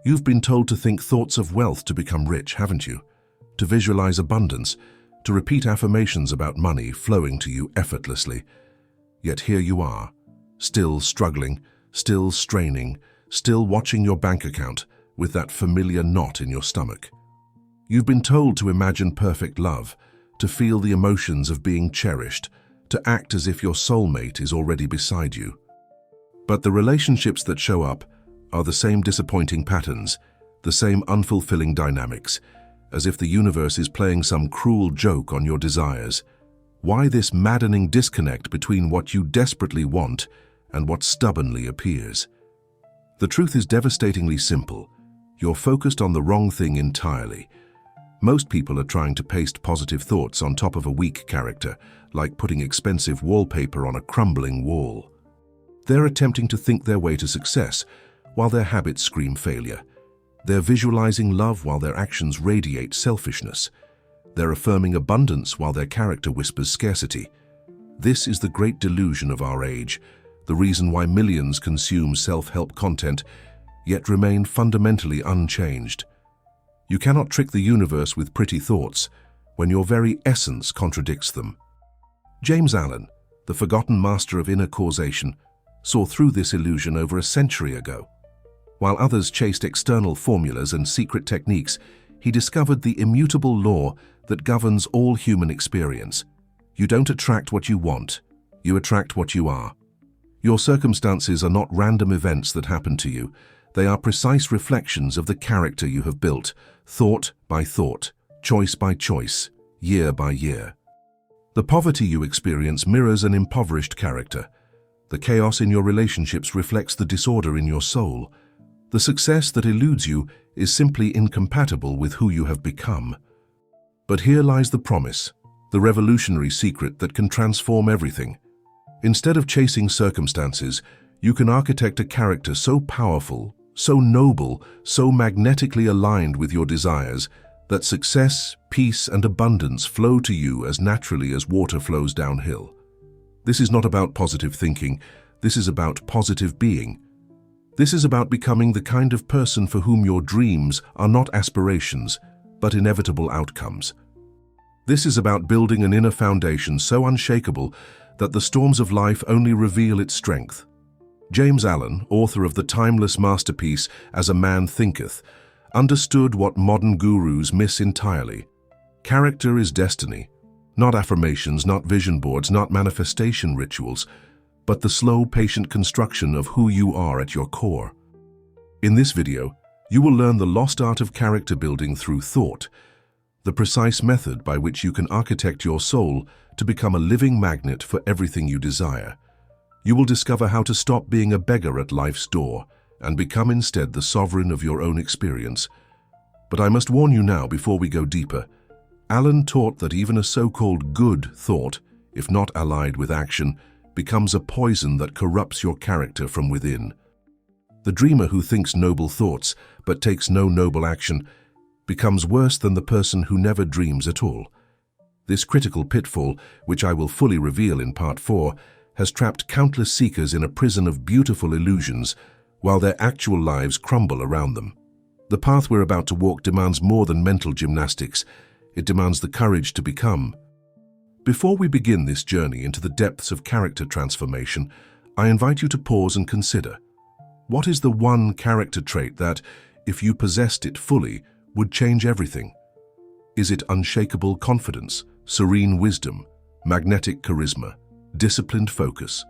You've been told to think thoughts of wealth to become rich, haven't you? To visualize abundance, to repeat affirmations about money flowing to you effortlessly. Yet here you are, still struggling, still straining, still watching your bank account with that familiar knot in your stomach. You've been told to imagine perfect love, to feel the emotions of being cherished, to act as if your soulmate is already beside you. But the relationships that show up are the same disappointing patterns, the same unfulfilling dynamics, as if the universe is playing some cruel joke on your desires. Why this maddening disconnect between what you desperately want and what stubbornly appears? The truth is devastatingly simple. You're focused on the wrong thing entirely. Most people are trying to paste positive thoughts on top of a weak character, like putting expensive wallpaper on a crumbling wall. They're attempting to think their way to success, while their habits scream failure. They're visualizing love while their actions radiate selfishness. They're affirming abundance while their character whispers scarcity. This is the great delusion of our age, the reason why millions consume self-help content, yet remain fundamentally unchanged. You cannot trick the universe with pretty thoughts when your very essence contradicts them. James Allen, the forgotten master of inner causation, saw through this illusion over a century ago. While others chased external formulas and secret techniques, he discovered the immutable law that governs all human experience. You don't attract what you want, you attract what you are. Your circumstances are not random events that happen to you. They are precise reflections of the character you have built, thought by thought, choice by choice, year by year. The poverty you experience mirrors an impoverished character. The chaos in your relationships reflects the disorder in your soul. The success that eludes you is simply incompatible with who you have become. But here lies the promise, the revolutionary secret that can transform everything. Instead of chasing circumstances, you can architect a character so powerful, so noble, so magnetically aligned with your desires, that success, peace, and abundance flow to you as naturally as water flows downhill. This is not about positive thinking, this is about positive being. This is about becoming the kind of person for whom your dreams are not aspirations, but inevitable outcomes. This is about building an inner foundation so unshakable that the storms of life only reveal its strength. James Allen, author of the timeless masterpiece As a Man Thinketh, understood what modern gurus miss entirely. Character is destiny, not affirmations, not vision boards, not manifestation rituals, but the slow, patient construction of who you are at your core. In this video, you will learn the lost art of character building through thought, the precise method by which you can architect your soul to become a living magnet for everything you desire. You will discover how to stop being a beggar at life's door and become instead the sovereign of your own experience. But I must warn you now before we go deeper. Allen taught that even a so-called good thought, if not allied with action, becomes a poison that corrupts your character from within. The dreamer who thinks noble thoughts but takes no noble action becomes worse than the person who never dreams at all. This critical pitfall, which I will fully reveal in Part 4, has trapped countless seekers in a prison of beautiful illusions while their actual lives crumble around them. The path we're about to walk demands more than mental gymnastics. It demands the courage to become. Before we begin this journey into the depths of character transformation, I invite you to pause and consider. What is the one character trait that, if you possessed it fully, would change everything? Is it unshakable confidence, serene wisdom, magnetic charisma, disciplined focus?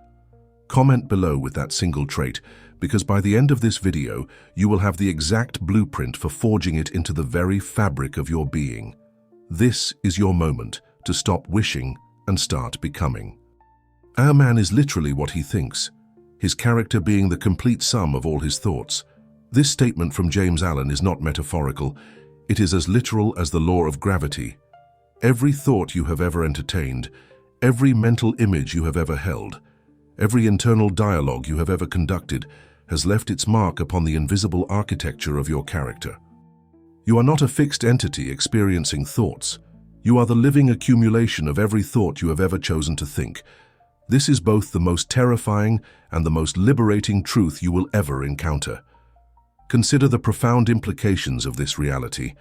Comment below with that single trait, because by the end of this video, you will have the exact blueprint for forging it into the very fabric of your being. This is your moment to stop wishing and start becoming. Our man is literally what he thinks, his character being the complete sum of all his thoughts. This statement from James Allen is not metaphorical, it is as literal as the law of gravity. Every thought you have ever entertained, every mental image you have ever held, every internal dialogue you have ever conducted has left its mark upon the invisible architecture of your character. You are not a fixed entity experiencing thoughts. You are the living accumulation of every thought you have ever chosen to think. This is both the most terrifying and the most liberating truth you will ever encounter. Consider the profound implications of this reality.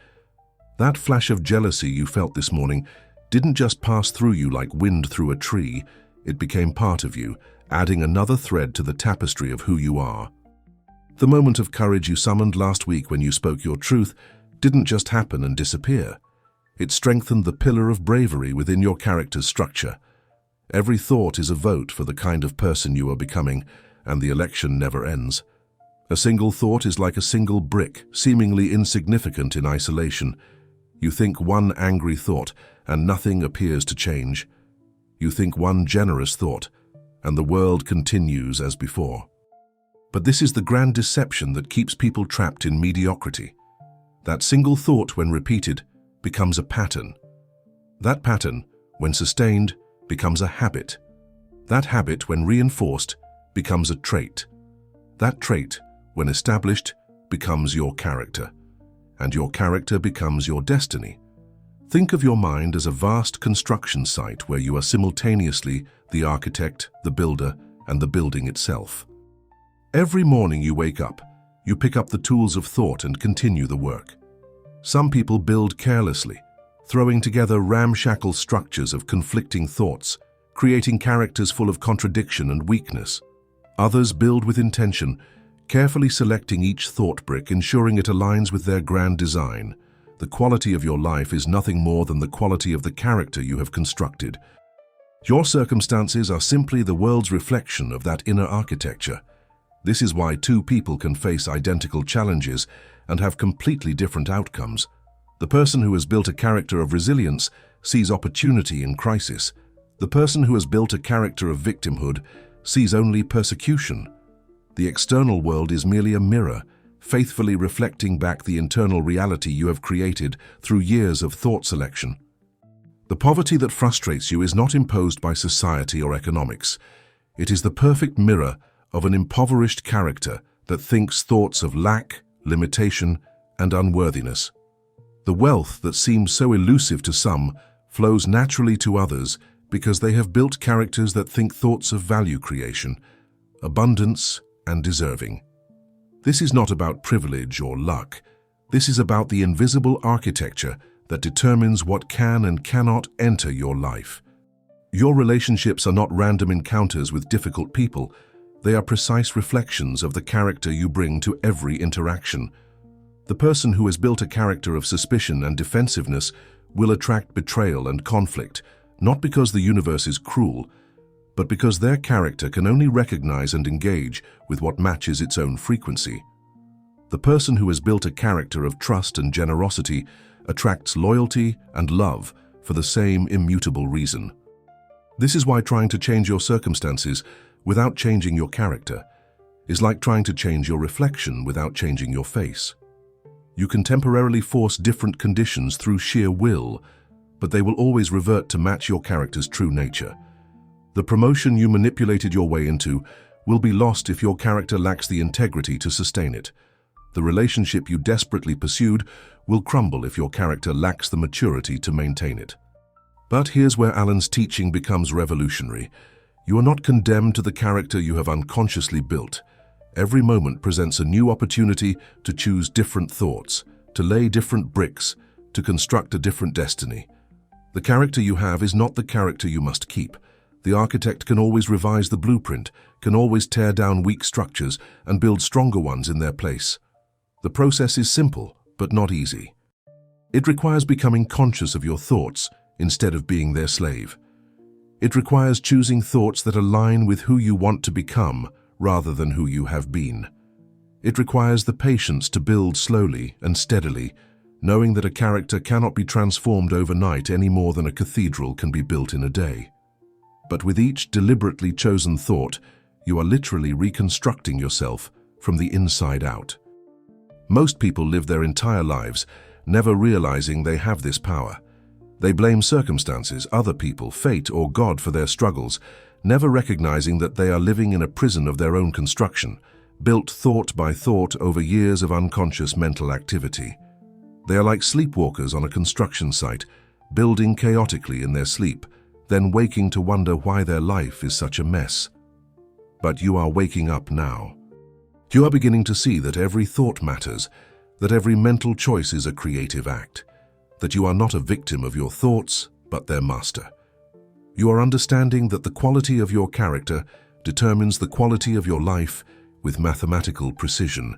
That flash of jealousy you felt this morning didn't just pass through you like wind through a tree, it became part of you, adding another thread to the tapestry of who you are. The moment of courage you summoned last week when you spoke your truth didn't just happen and disappear. It strengthened the pillar of bravery within your character's structure. Every thought is a vote for the kind of person you are becoming, and the election never ends. A single thought is like a single brick, seemingly insignificant in isolation. You think one angry thought, and nothing appears to change. You think one generous thought, and the world continues as before. But this is the grand deception that keeps people trapped in mediocrity. That single thought, when repeated, becomes a pattern. That pattern, when sustained, becomes a habit. That habit, when reinforced, becomes a trait. That trait, when established, becomes your character. And your character becomes your destiny. Think of your mind as a vast construction site where you are simultaneously the architect, the builder, and the building itself. Every morning you wake up, you pick up the tools of thought and continue the work. Some people build carelessly, throwing together ramshackle structures of conflicting thoughts, creating characters full of contradiction and weakness. Others build with intention, carefully selecting each thought brick, ensuring it aligns with their grand design. The quality of your life is nothing more than the quality of the character you have constructed. Your circumstances are simply the world's reflection of that inner architecture. This is why two people can face identical challenges and have completely different outcomes. The person who has built a character of resilience sees opportunity in crisis. The person who has built a character of victimhood sees only persecution. The external world is merely a mirror, faithfully reflecting back the internal reality you have created through years of thought selection. The poverty that frustrates you is not imposed by society or economics. It is the perfect mirror of an impoverished character that thinks thoughts of lack, limitation, and unworthiness. The wealth that seems so elusive to some flows naturally to others because they have built characters that think thoughts of value creation, abundance, and deserving. This is not about privilege or luck. This is about the invisible architecture that determines what can and cannot enter your life. Your relationships are not random encounters with difficult people. They are precise reflections of the character you bring to every interaction. The person who has built a character of suspicion and defensiveness will attract betrayal and conflict, not because the universe is cruel, but because their character can only recognize and engage with what matches its own frequency. The person who has built a character of trust and generosity attracts loyalty and love for the same immutable reason. This is why trying to change your circumstances without changing your character is like trying to change your reflection without changing your face. You can temporarily force different conditions through sheer will, but they will always revert to match your character's true nature. The promotion you manipulated your way into will be lost if your character lacks the integrity to sustain it. The relationship you desperately pursued will crumble if your character lacks the maturity to maintain it. But here's where Alan's teaching becomes revolutionary. You are not condemned to the character you have unconsciously built. Every moment presents a new opportunity to choose different thoughts, to lay different bricks, to construct a different destiny. The character you have is not the character you must keep. The architect can always revise the blueprint, can always tear down weak structures and build stronger ones in their place. The process is simple, but not easy. It requires becoming conscious of your thoughts instead of being their slave. It requires choosing thoughts that align with who you want to become rather than who you have been. It requires the patience to build slowly and steadily, knowing that a character cannot be transformed overnight any more than a cathedral can be built in a day. But with each deliberately chosen thought, you are literally reconstructing yourself from the inside out. Most people live their entire lives never realizing they have this power. They blame circumstances, other people, fate, or God for their struggles, never recognizing that they are living in a prison of their own construction, built thought by thought over years of unconscious mental activity. They are like sleepwalkers on a construction site, building chaotically in their sleep, then waking to wonder why their life is such a mess. But you are waking up now. You are beginning to see that every thought matters, that every mental choice is a creative act, that you are not a victim of your thoughts, but their master. You are understanding that the quality of your character determines the quality of your life with mathematical precision.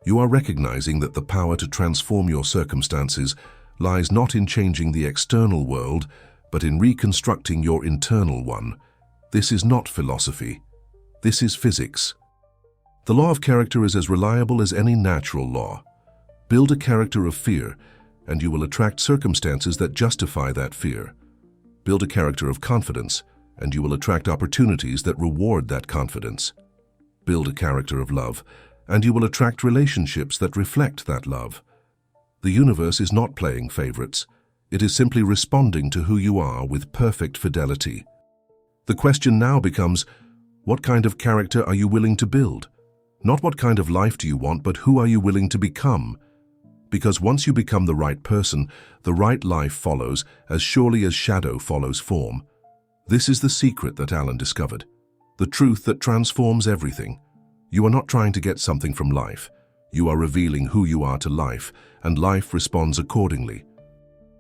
You are recognizing that the power to transform your circumstances lies not in changing the external world, but in reconstructing your internal one. This is not philosophy. This is physics. The law of character is as reliable as any natural law. Build a character of fear, and you will attract circumstances that justify that fear. Build a character of confidence, and you will attract opportunities that reward that confidence. Build a character of love, and you will attract relationships that reflect that love. The universe is not playing favorites. It is simply responding to who you are with perfect fidelity. The question now becomes, what kind of character are you willing to build? Not what kind of life do you want, but who are you willing to become? Because once you become the right person, the right life follows as surely as shadow follows form. This is the secret that Alan discovered, the truth that transforms everything. You are not trying to get something from life. You are revealing who you are to life, and life responds accordingly.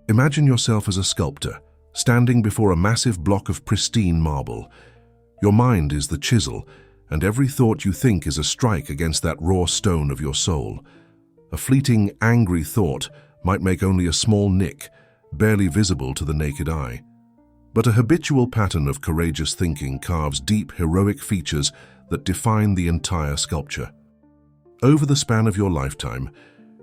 Imagine yourself as a sculptor, standing before a massive block of pristine marble. Your mind is the chisel, and every thought you think is a strike against that raw stone of your soul. A fleeting, angry thought might make only a small nick, barely visible to the naked eye. But a habitual pattern of courageous thinking carves deep, heroic features that define the entire sculpture. Over the span of your lifetime,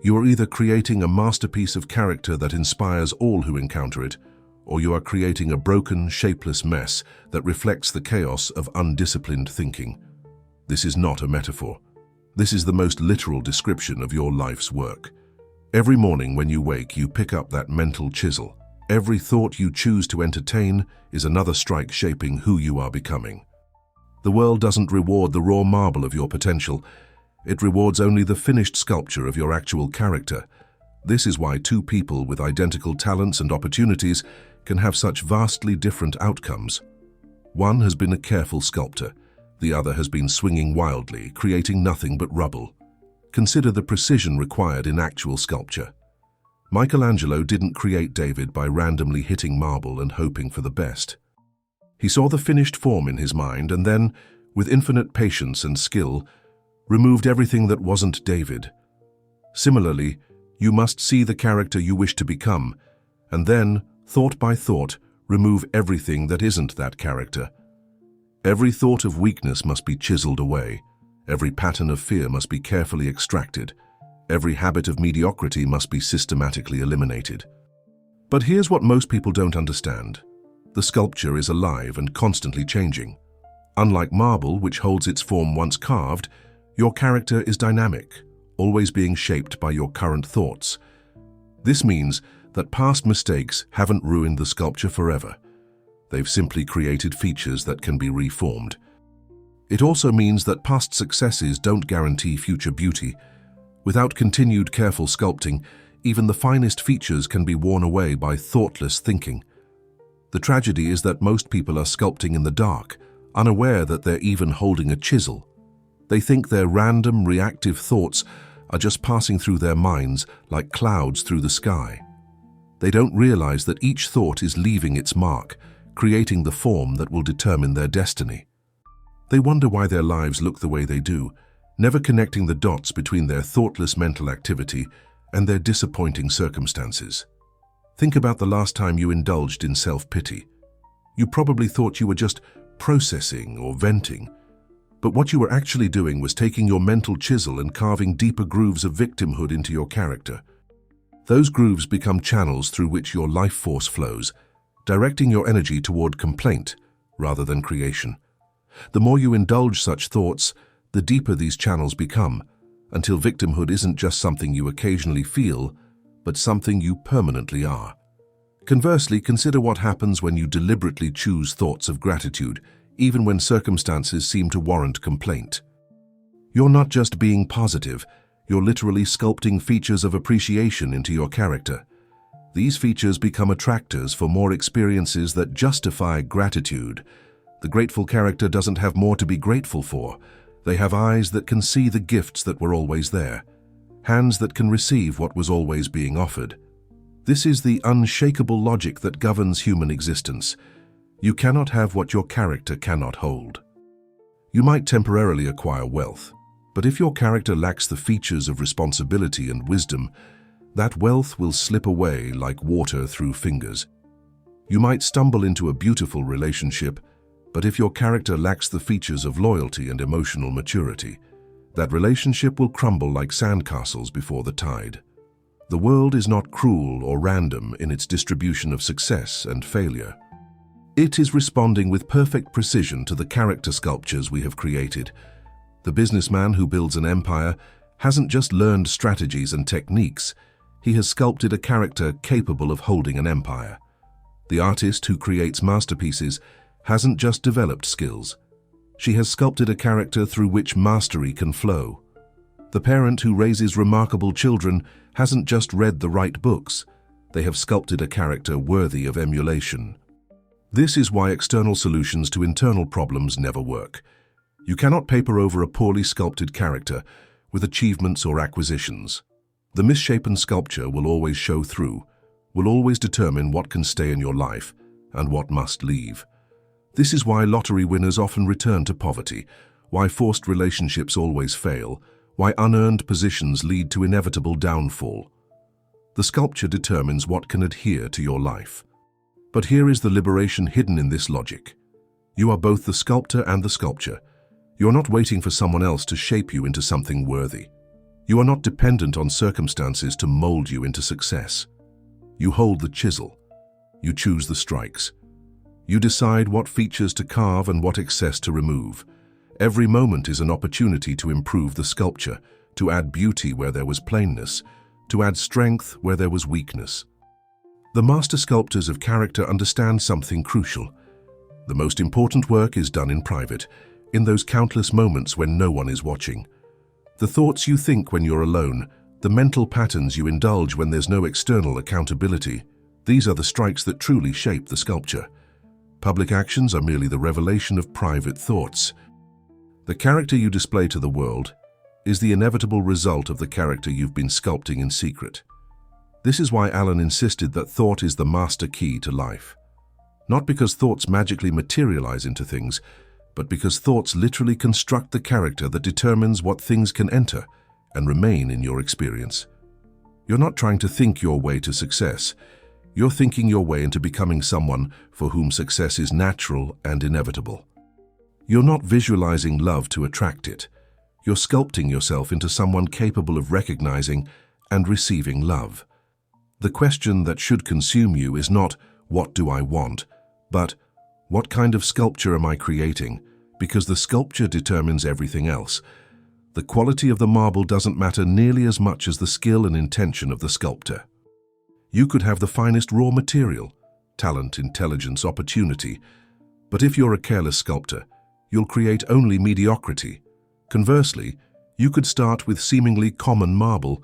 you are either creating a masterpiece of character that inspires all who encounter it, or you are creating a broken, shapeless mess that reflects the chaos of undisciplined thinking. This is not a metaphor. This is the most literal description of your life's work. Every morning when you wake, you pick up that mental chisel. Every thought you choose to entertain is another strike shaping who you are becoming. The world doesn't reward the raw marble of your potential. It rewards only the finished sculpture of your actual character. This is why two people with identical talents and opportunities can have such vastly different outcomes. One has been a careful sculptor. The other has been swinging wildly, creating nothing but rubble. Consider the precision required in actual sculpture. Michelangelo didn't create David by randomly hitting marble and hoping for the best. He saw the finished form in his mind and then, with infinite patience and skill, removed everything that wasn't David. Similarly, you must see the character you wish to become, and then, thought by thought, remove everything that isn't that character. Every thought of weakness must be chiseled away. Every pattern of fear must be carefully extracted. Every habit of mediocrity must be systematically eliminated. But here's what most people don't understand. The sculpture is alive and constantly changing. Unlike marble, which holds its form once carved, your character is dynamic, always being shaped by your current thoughts. This means that past mistakes haven't ruined the sculpture forever. They've simply created features that can be reformed. It also means that past successes don't guarantee future beauty. Without continued careful sculpting, even the finest features can be worn away by thoughtless thinking. The tragedy is that most people are sculpting in the dark, unaware that they're even holding a chisel. They think their random, reactive thoughts are just passing through their minds like clouds through the sky. They don't realize that each thought is leaving its mark, creating the form that will determine their destiny. They wonder why their lives look the way they do, never connecting the dots between their thoughtless mental activity and their disappointing circumstances. Think about the last time you indulged in self-pity. You probably thought you were just processing or venting, but what you were actually doing was taking your mental chisel and carving deeper grooves of victimhood into your character. Those grooves become channels through which your life force flows, directing your energy toward complaint rather than creation. The more you indulge such thoughts, the deeper these channels become, until victimhood isn't just something you occasionally feel, but something you permanently are. Conversely, consider what happens when you deliberately choose thoughts of gratitude, even when circumstances seem to warrant complaint. You're not just being positive, you're literally sculpting features of appreciation into your character. These features become attractors for more experiences that justify gratitude. The grateful character doesn't have more to be grateful for. They have eyes that can see the gifts that were always there, hands that can receive what was always being offered. This is the unshakable logic that governs human existence. You cannot have what your character cannot hold. You might temporarily acquire wealth, but if your character lacks the features of responsibility and wisdom, that wealth will slip away like water through fingers. You might stumble into a beautiful relationship, but if your character lacks the features of loyalty and emotional maturity, that relationship will crumble like sandcastles before the tide. The world is not cruel or random in its distribution of success and failure. It is responding with perfect precision to the character sculptures we have created. The businessman who builds an empire hasn't just learned strategies and techniques, he has sculpted a character capable of holding an empire. The artist who creates masterpieces hasn't just developed skills. She has sculpted a character through which mastery can flow. The parent who raises remarkable children hasn't just read the right books. They have sculpted a character worthy of emulation. This is why external solutions to internal problems never work. You cannot paper over a poorly sculpted character with achievements or acquisitions. The misshapen sculpture will always show through, will always determine what can stay in your life and what must leave. This is why lottery winners often return to poverty, why forced relationships always fail, why unearned positions lead to inevitable downfall. The sculpture determines what can adhere to your life. But here is the liberation hidden in this logic. You are both the sculptor and the sculpture. You are not waiting for someone else to shape you into something worthy. You are not dependent on circumstances to mold you into success. You hold the chisel. You choose the strikes. You decide what features to carve and what excess to remove. Every moment is an opportunity to improve the sculpture, to add beauty where there was plainness, to add strength where there was weakness. The master sculptors of character understand something crucial. The most important work is done in private, in those countless moments when no one is watching. The thoughts you think when you're alone, the mental patterns you indulge when there's no external accountability, these are the strikes that truly shape the sculpture. Public actions are merely the revelation of private thoughts. The character you display to the world is the inevitable result of the character you've been sculpting in secret. This is why Alan insisted that thought is the master key to life. Not because thoughts magically materialize into things, but because thoughts literally construct the character that determines what things can enter and remain in your experience. You're not trying to think your way to success. You're thinking your way into becoming someone for whom success is natural and inevitable. You're not visualizing love to attract it. You're sculpting yourself into someone capable of recognizing and receiving love. The question that should consume you is not, what do I want, but what kind of sculpture am I creating? Because the sculpture determines everything else. The quality of the marble doesn't matter nearly as much as the skill and intention of the sculptor. You could have the finest raw material, talent, intelligence, opportunity, but if you're a careless sculptor, you'll create only mediocrity. Conversely, you could start with seemingly common marble,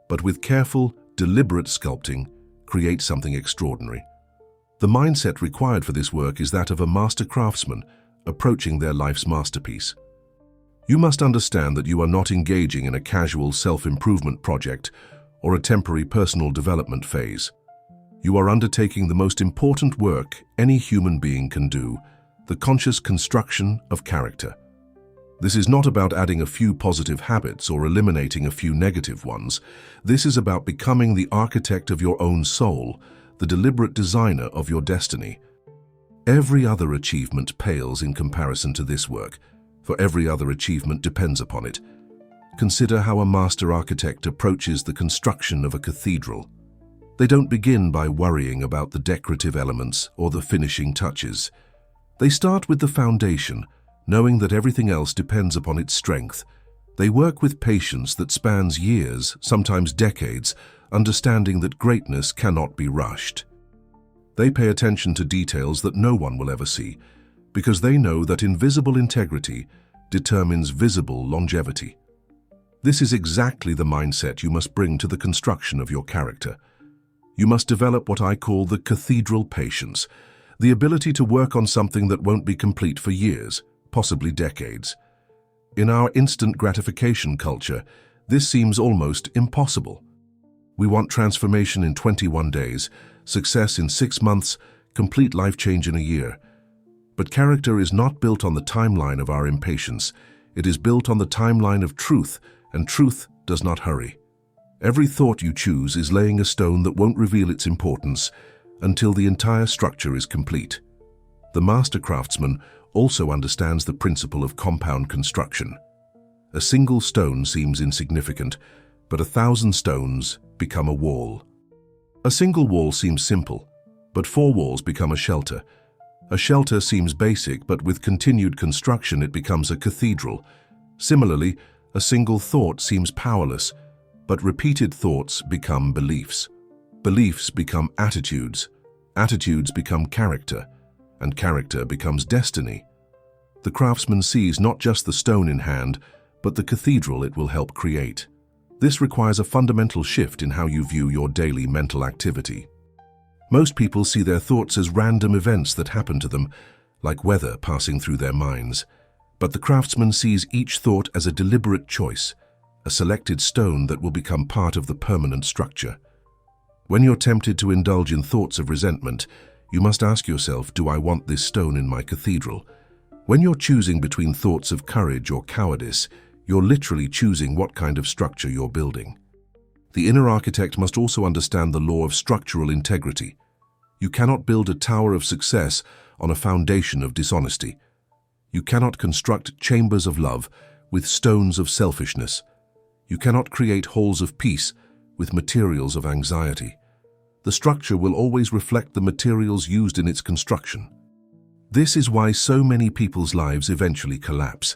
but with careful, deliberate sculpting, create something extraordinary. The mindset required for this work is that of a master craftsman approaching their life's masterpiece. You must understand that you are not engaging in a casual self-improvement project or a temporary personal development phase. You are undertaking the most important work any human being can do, the conscious construction of character. This is not about adding a few positive habits or eliminating a few negative ones. This is about becoming the architect of your own soul, the deliberate designer of your destiny. Every other achievement pales in comparison to this work, for every other achievement depends upon it. Consider how a master architect approaches the construction of a cathedral. They don't begin by worrying about the decorative elements or the finishing touches. They start with the foundation, knowing that everything else depends upon its strength. They work with patience that spans years, sometimes decades, understanding that greatness cannot be rushed. They pay attention to details that no one will ever see, because they know that invisible integrity determines visible longevity. This is exactly the mindset you must bring to the construction of your character. You must develop what I call the cathedral patience, the ability to work on something that won't be complete for years, possibly decades. In our instant gratification culture, this seems almost impossible. We want transformation in 21 days, success in 6 months, complete life change in a year. But character is not built on the timeline of our impatience. It is built on the timeline of truth, and truth does not hurry. Every thought you choose is laying a stone that won't reveal its importance until the entire structure is complete. The master craftsman also understands the principle of compound construction. A single stone seems insignificant, but 1,000 stones become a wall. A single wall seems simple, but 4 walls become a shelter. A shelter seems basic, but with continued construction it becomes a cathedral. Similarly, a single thought seems powerless, but repeated thoughts become beliefs. Beliefs become attitudes. Attitudes become character, and character becomes destiny. The craftsman sees not just the stone in hand, but the cathedral it will help create. This requires a fundamental shift in how you view your daily mental activity. Most people see their thoughts as random events that happen to them, like weather passing through their minds. But the craftsman sees each thought as a deliberate choice, a selected stone that will become part of the permanent structure. When you're tempted to indulge in thoughts of resentment, you must ask yourself, do I want this stone in my cathedral? When you're choosing between thoughts of courage or cowardice, you're literally choosing what kind of structure you're building. The inner architect must also understand the law of structural integrity. You cannot build a tower of success on a foundation of dishonesty. You cannot construct chambers of love with stones of selfishness. You cannot create halls of peace with materials of anxiety. The structure will always reflect the materials used in its construction. This is why so many people's lives eventually collapse.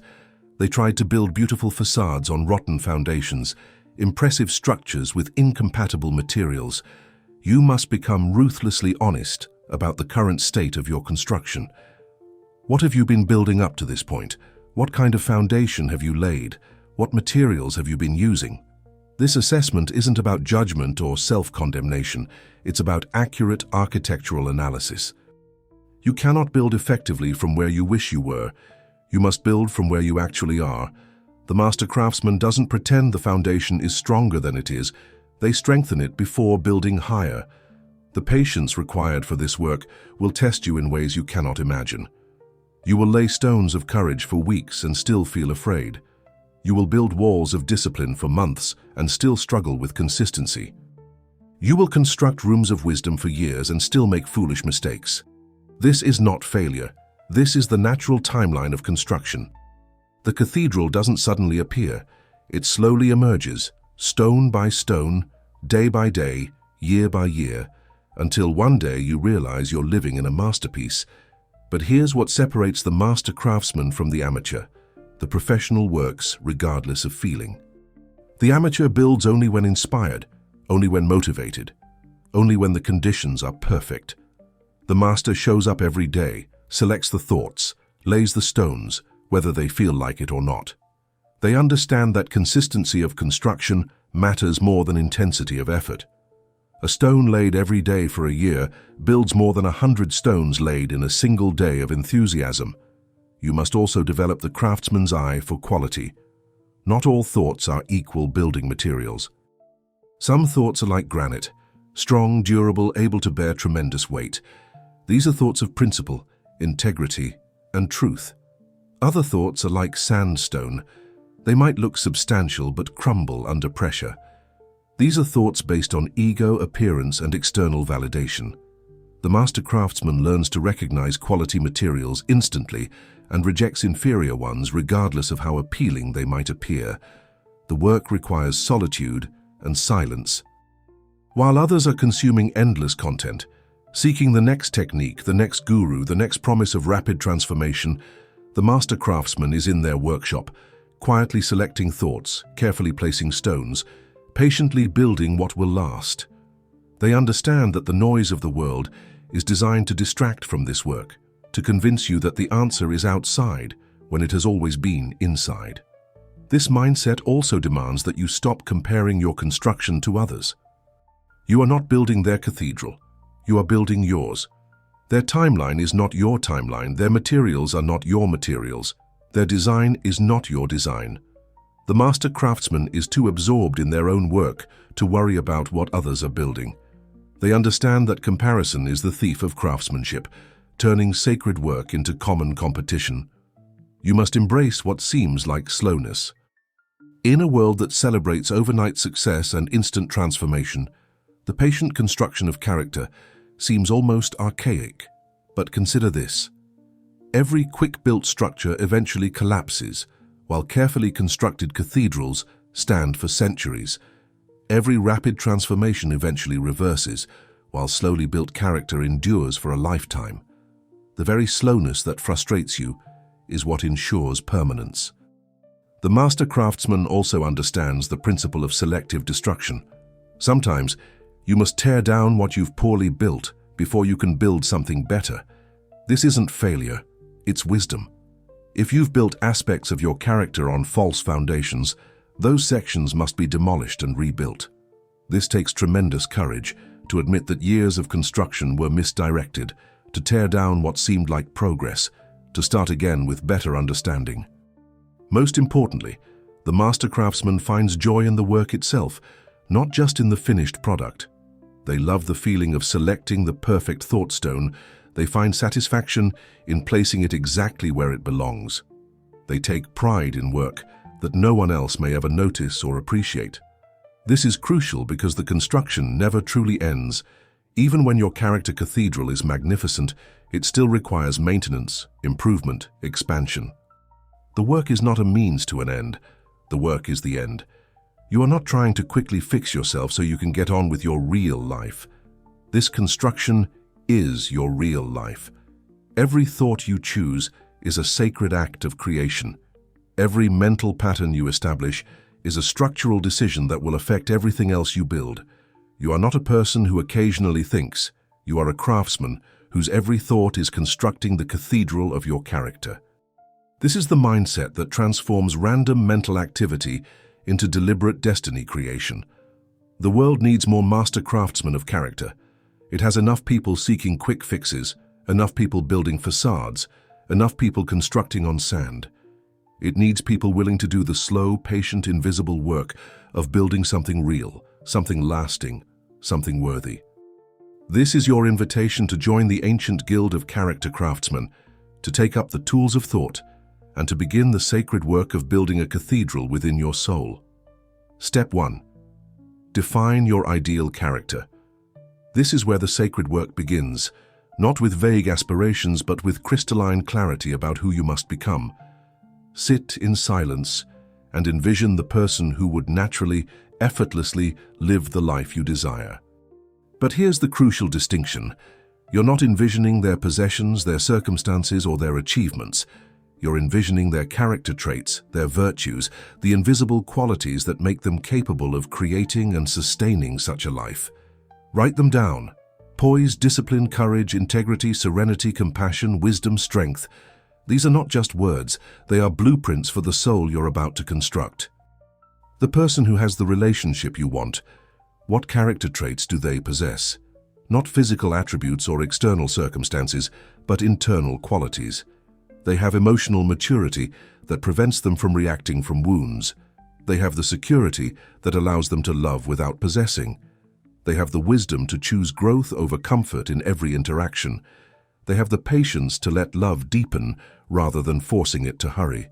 They tried to build beautiful facades on rotten foundations, impressive structures with incompatible materials. You must become ruthlessly honest about the current state of your construction. What have you been building up to this point? What kind of foundation have you laid? What materials have you been using? This assessment isn't about judgment or self-condemnation. It's about accurate architectural analysis. You cannot build effectively from where you wish you were. You must build from where you actually are. The master craftsman doesn't pretend the foundation is stronger than it is. They strengthen it before building higher. The patience required for this work will test you in ways you cannot imagine. You will lay stones of courage for weeks and still feel afraid. You will build walls of discipline for months and still struggle with consistency. You will construct rooms of wisdom for years and still make foolish mistakes. This is not failure. This is the natural timeline of construction. The cathedral doesn't suddenly appear. It slowly emerges, stone by stone, day by day, year by year, until one day you realize you're living in a masterpiece. But here's what separates the master craftsman from the amateur. The professional works regardless of feeling. The amateur builds only when inspired, only when motivated, only when the conditions are perfect. The master shows up every day, selects the thoughts, lays the stones, whether they feel like it or not. They understand that consistency of construction matters more than intensity of effort. A stone laid every day for a year builds more than 100 stones laid in a single day of enthusiasm. You must also develop the craftsman's eye for quality. Not all thoughts are equal building materials. Some thoughts are like granite, strong, durable, able to bear tremendous weight. These are thoughts of principle, integrity, and truth. Other thoughts are like sandstone. They might look substantial but crumble under pressure. These are thoughts based on ego, appearance, and external validation. The master craftsman learns to recognize quality materials instantly and rejects inferior ones regardless of how appealing they might appear. The work requires solitude and silence. While others are consuming endless content, seeking the next technique, the next guru, the next promise of rapid transformation, the master craftsman is in their workshop, quietly selecting thoughts, carefully placing stones, patiently building what will last. They understand that the noise of the world is designed to distract from this work, to convince you that the answer is outside when it has always been inside. This mindset also demands that you stop comparing your construction to others. You are not building their cathedral, you are building yours. Their timeline is not your timeline, their materials are not your materials. Their design is not your design. The master craftsman is too absorbed in their own work to worry about what others are building. They understand that comparison is the thief of craftsmanship, turning sacred work into common competition. You must embrace what seems like slowness. In a world that celebrates overnight success and instant transformation, the patient construction of character seems almost archaic. But consider this. Every quick-built structure eventually collapses, while carefully constructed cathedrals stand for centuries. Every rapid transformation eventually reverses, while slowly built character endures for a lifetime. The very slowness that frustrates you is what ensures permanence. The master craftsman also understands the principle of selective destruction. Sometimes, you must tear down what you've poorly built before you can build something better. This isn't failure, it's wisdom. If you've built aspects of your character on false foundations, those sections must be demolished and rebuilt. This takes tremendous courage to admit that years of construction were misdirected, to tear down what seemed like progress, to start again with better understanding. Most importantly, the master craftsman finds joy in the work itself, not just in the finished product. They love the feeling of selecting the perfect thought stone. They find satisfaction in placing it exactly where it belongs. They take pride in work that no one else may ever notice or appreciate. This is crucial because the construction never truly ends. Even when your character cathedral is magnificent, it still requires maintenance, improvement, expansion. The work is not a means to an end. The work is the end. You are not trying to quickly fix yourself so you can get on with your real life. This construction is your real life. Every thought you choose is a sacred act of creation. Every mental pattern you establish is a structural decision that will affect everything else you build. You are not a person who occasionally thinks. You are a craftsman whose every thought is constructing the cathedral of your character. This is the mindset that transforms random mental activity into deliberate destiny creation. The world needs more master craftsmen of character. It has enough people seeking quick fixes, enough people building facades, enough people constructing on sand. It needs people willing to do the slow, patient, invisible work of building something real, something lasting, something worthy. This is your invitation to join the ancient guild of character craftsmen, to take up the tools of thought, and to begin the sacred work of building a cathedral within your soul. Step 1. Define your ideal character. This is where the sacred work begins, not with vague aspirations but with crystalline clarity about who you must become. Sit in silence and envision the person who would naturally, effortlessly live the life you desire. But here's the crucial distinction. You're not envisioning their possessions, their circumstances, or their achievements. You're envisioning their character traits, their virtues, the invisible qualities that make them capable of creating and sustaining such a life. Write them down. Poise, discipline, courage, integrity, serenity, compassion, wisdom, strength. These are not just words, they are blueprints for the soul you're about to construct. The person who has the relationship you want, what character traits do they possess? Not physical attributes or external circumstances, but internal qualities. They have emotional maturity that prevents them from reacting from wounds. They have the security that allows them to love without possessing. They have the wisdom to choose growth over comfort in every interaction. They have the patience to let love deepen rather than forcing it to hurry.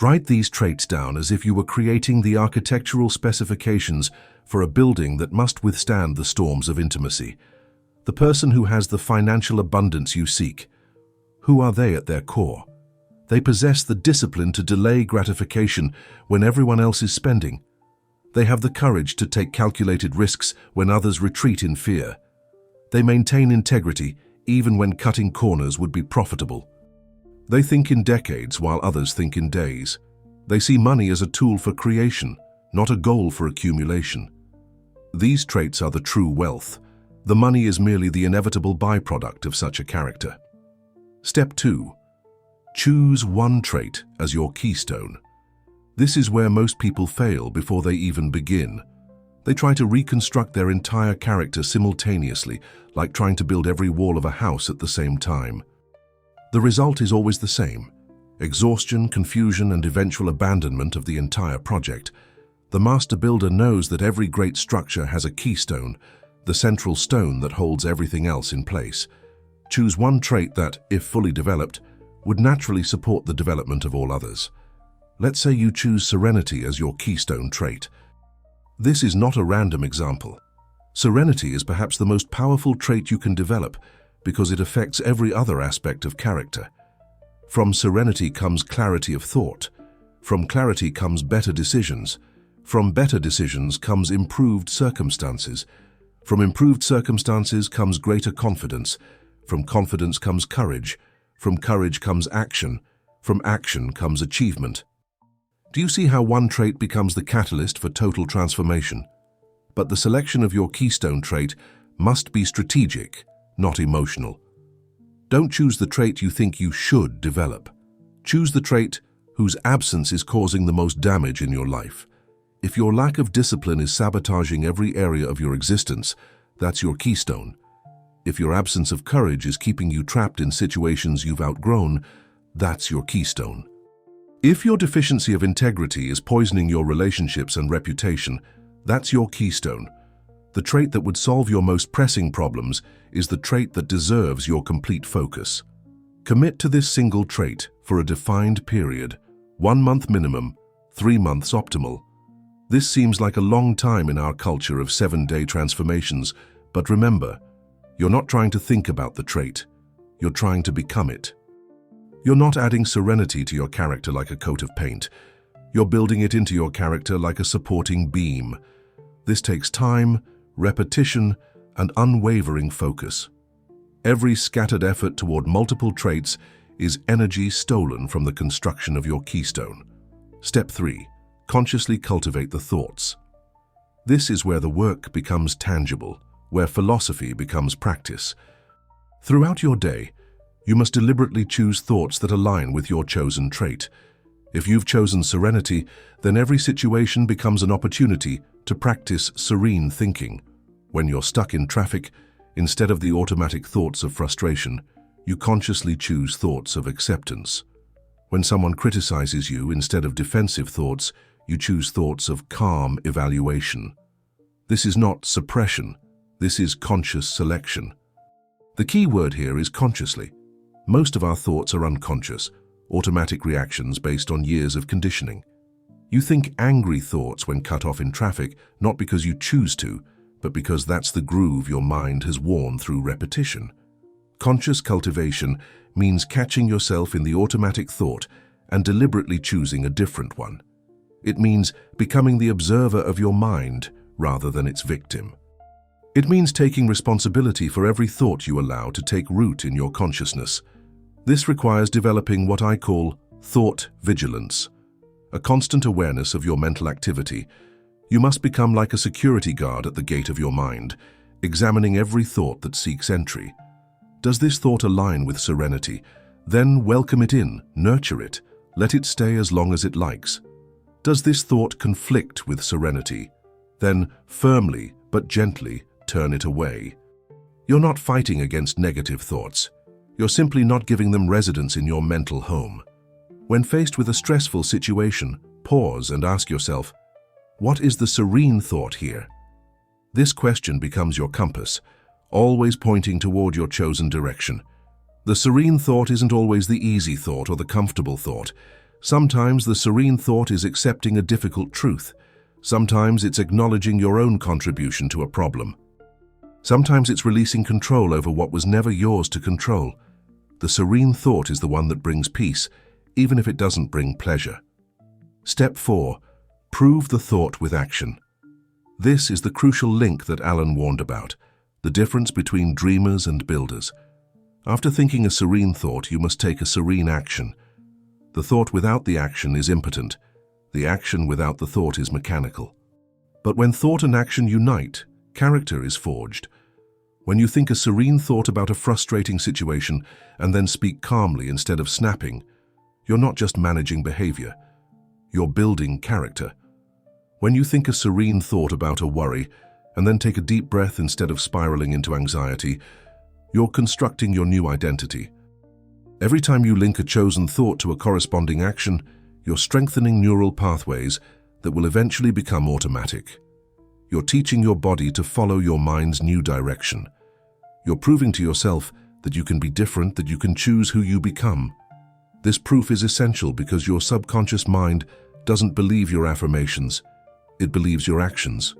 Write these traits down as if you were creating the architectural specifications for a building that must withstand the storms of intimacy. The person who has the financial abundance you seek. Who are they at their core? They possess the discipline to delay gratification when everyone else is spending. They have the courage to take calculated risks when others retreat in fear. They maintain integrity even when cutting corners would be profitable. They think in decades while others think in days. They see money as a tool for creation, not a goal for accumulation. These traits are the true wealth. The money is merely the inevitable byproduct of such a character. Step 2. Choose one trait as your keystone. This is where most people fail before they even begin. They try to reconstruct their entire character simultaneously, like trying to build every wall of a house at the same time. The result is always the same. exhaustion, confusion, and eventual abandonment of the entire project. The master builder knows that every great structure has a keystone, the central stone that holds everything else in place. Choose one trait that, if fully developed, would naturally support the development of all others. Let's say you choose Serenity as your keystone trait. This is not a random example. Serenity is perhaps the most powerful trait you can develop because it affects every other aspect of character. From serenity comes clarity of thought. From clarity comes better decisions. From better decisions comes improved circumstances. From improved circumstances comes greater confidence. From confidence comes courage. From courage comes action. From action comes achievement. Do you see how one trait becomes the catalyst for total transformation? But the selection of your keystone trait must be strategic, not emotional. Don't choose the trait you think you should develop. Choose the trait whose absence is causing the most damage in your life. If your lack of discipline is sabotaging every area of your existence, that's your keystone. If your absence of courage is keeping you trapped in situations you've outgrown, that's your keystone. If your deficiency of integrity is poisoning your relationships and reputation, that's your keystone. The trait that would solve your most pressing problems is the trait that deserves your complete focus. Commit to this single trait for a defined period, 1 month minimum, 3 months optimal. This seems like a long time in our culture of 7-day transformations, but remember, you're not trying to think about the trait, you're trying to become it. You're not adding serenity to your character like a coat of paint. You're building it into your character like a supporting beam. This takes time, repetition, and unwavering focus. Every scattered effort toward multiple traits is energy stolen from the construction of your keystone. Step 3. Consciously cultivate the thoughts. This is where the work becomes tangible, where philosophy becomes practice. Throughout your day, you must deliberately choose thoughts that align with your chosen trait. If you've chosen serenity, then every situation becomes an opportunity to practice serene thinking. When you're stuck in traffic, instead of the automatic thoughts of frustration, you consciously choose thoughts of acceptance. When someone criticizes you, instead of defensive thoughts, you choose thoughts of calm evaluation. This is not suppression, this is conscious selection. The key word here is consciously. Most of our thoughts are unconscious, automatic reactions based on years of conditioning. You think angry thoughts when cut off in traffic, not because you choose to, but because that's the groove your mind has worn through repetition. Conscious cultivation means catching yourself in the automatic thought and deliberately choosing a different one. It means becoming the observer of your mind rather than its victim. It means taking responsibility for every thought you allow to take root in your consciousness. This requires developing what I call thought vigilance, a constant awareness of your mental activity. You must become like a security guard at the gate of your mind, examining every thought that seeks entry. Does this thought align with serenity? Then welcome it in, nurture it, let it stay as long as it likes. Does this thought conflict with serenity? Then firmly but gently turn it away. You're not fighting against negative thoughts. You're simply not giving them residence in your mental home. When faced with a stressful situation, pause and ask yourself, what is the serene thought here? This question becomes your compass, always pointing toward your chosen direction. The serene thought isn't always the easy thought or the comfortable thought. Sometimes the serene thought is accepting a difficult truth. Sometimes it's acknowledging your own contribution to a problem. Sometimes it's releasing control over what was never yours to control. The serene thought is the one that brings peace, even if it doesn't bring pleasure. Step 4. Prove the thought with action. This is the crucial link that Alan warned about, the difference between dreamers and builders. After thinking a serene thought, you must take a serene action. The thought without the action is impotent. The action without the thought is mechanical. But when thought and action unite, character is forged. When you think a serene thought about a frustrating situation and then speak calmly instead of snapping, you're not just managing behavior, you're building character. When you think a serene thought about a worry and then take a deep breath instead of spiraling into anxiety, you're constructing your new identity. Every time you link a chosen thought to a corresponding action, you're strengthening neural pathways that will eventually become automatic. You're teaching your body to follow your mind's new direction. You're proving to yourself that you can be different, that you can choose who you become. This proof is essential because your subconscious mind doesn't believe your affirmations, it believes your actions.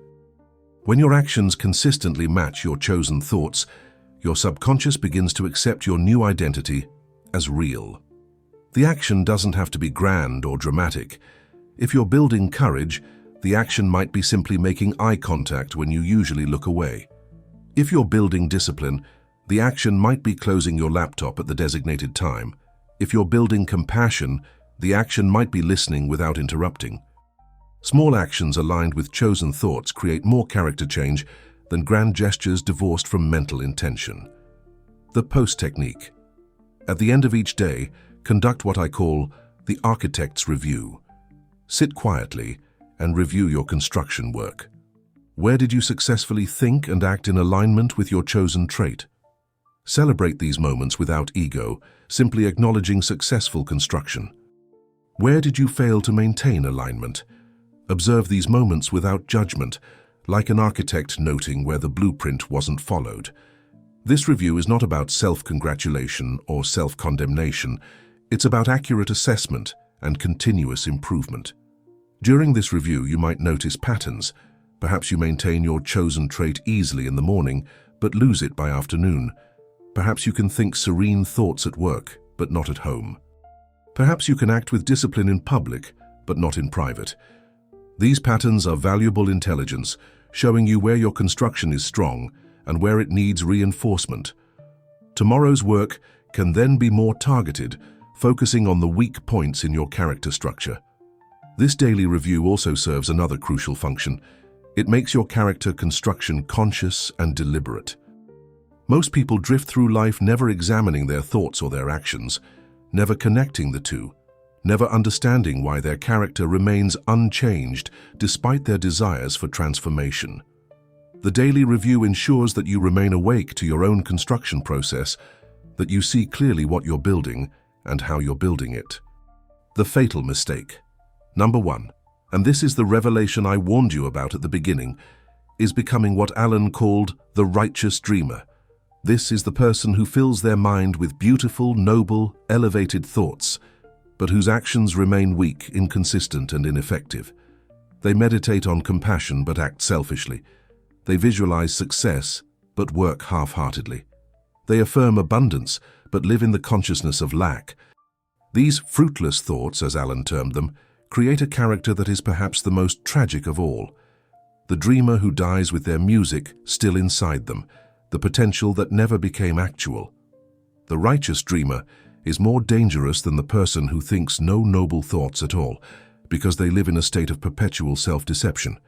When your actions consistently match your chosen thoughts, your subconscious begins to accept your new identity as real. The action doesn't have to be grand or dramatic. If you're building courage, the action might be simply making eye contact when you usually look away. If you're building discipline, the action might be closing your laptop at the designated time. If you're building compassion, the action might be listening without interrupting. Small actions aligned with chosen thoughts create more character change than grand gestures divorced from mental intention. The post technique. At the end of each day, conduct what I call the architect's review. Sit quietly and review your construction work. Where did you successfully think and act in alignment with your chosen trait? Celebrate these moments without ego, simply acknowledging successful construction. Where did you fail to maintain alignment? Observe these moments without judgment, like an architect noting where the blueprint wasn't followed. This review is not about self-congratulation or self-condemnation. It's about accurate assessment and continuous improvement. During this review, you might notice patterns. Perhaps you maintain your chosen trait easily in the morning, but lose it by afternoon. Perhaps you can think serene thoughts at work, but not at home. Perhaps you can act with discipline in public, but not in private. These patterns are valuable intelligence, showing you where your construction is strong and where it needs reinforcement. Tomorrow's work can then be more targeted, focusing on the weak points in your character structure. This daily review also serves another crucial function. It makes your character construction conscious and deliberate. Most people drift through life never examining their thoughts or their actions, never connecting the two, never understanding why their character remains unchanged despite their desires for transformation. The daily review ensures that you remain awake to your own construction process, that you see clearly what you're building and how you're building it. The fatal mistake. Number 1, and this is the revelation I warned you about at the beginning, is becoming what Alan called the righteous dreamer. This is the person who fills their mind with beautiful, noble, elevated thoughts, but whose actions remain weak, inconsistent, and ineffective. They meditate on compassion but act selfishly. They visualize success but work half-heartedly. They affirm abundance but live in the consciousness of lack. These fruitless thoughts, as Alan termed them, create a character that is perhaps the most tragic of all. The dreamer who dies with their music still inside them, the potential that never became actual. The righteous dreamer is more dangerous than the person who thinks no noble thoughts at all, because they live in a state of perpetual self-deception.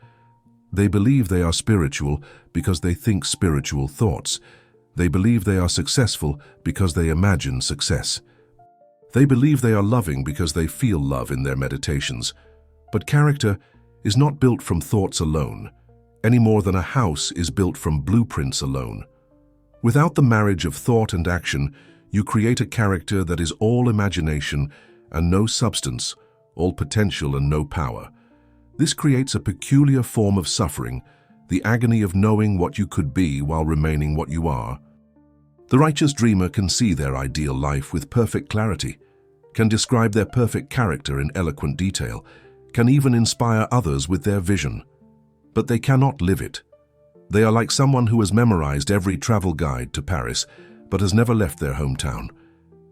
They believe they are spiritual because they think spiritual thoughts. They believe they are successful because they imagine success. They believe they are loving because they feel love in their meditations. But character is not built from thoughts alone, any more than a house is built from blueprints alone. Without the marriage of thought and action, you create a character that is all imagination and no substance, all potential and no power. This creates a peculiar form of suffering, the agony of knowing what you could be while remaining what you are. The righteous dreamer can see their ideal life with perfect clarity, can describe their perfect character in eloquent detail, can even inspire others with their vision. But they cannot live it. They are like someone who has memorized every travel guide to Paris, but has never left their hometown.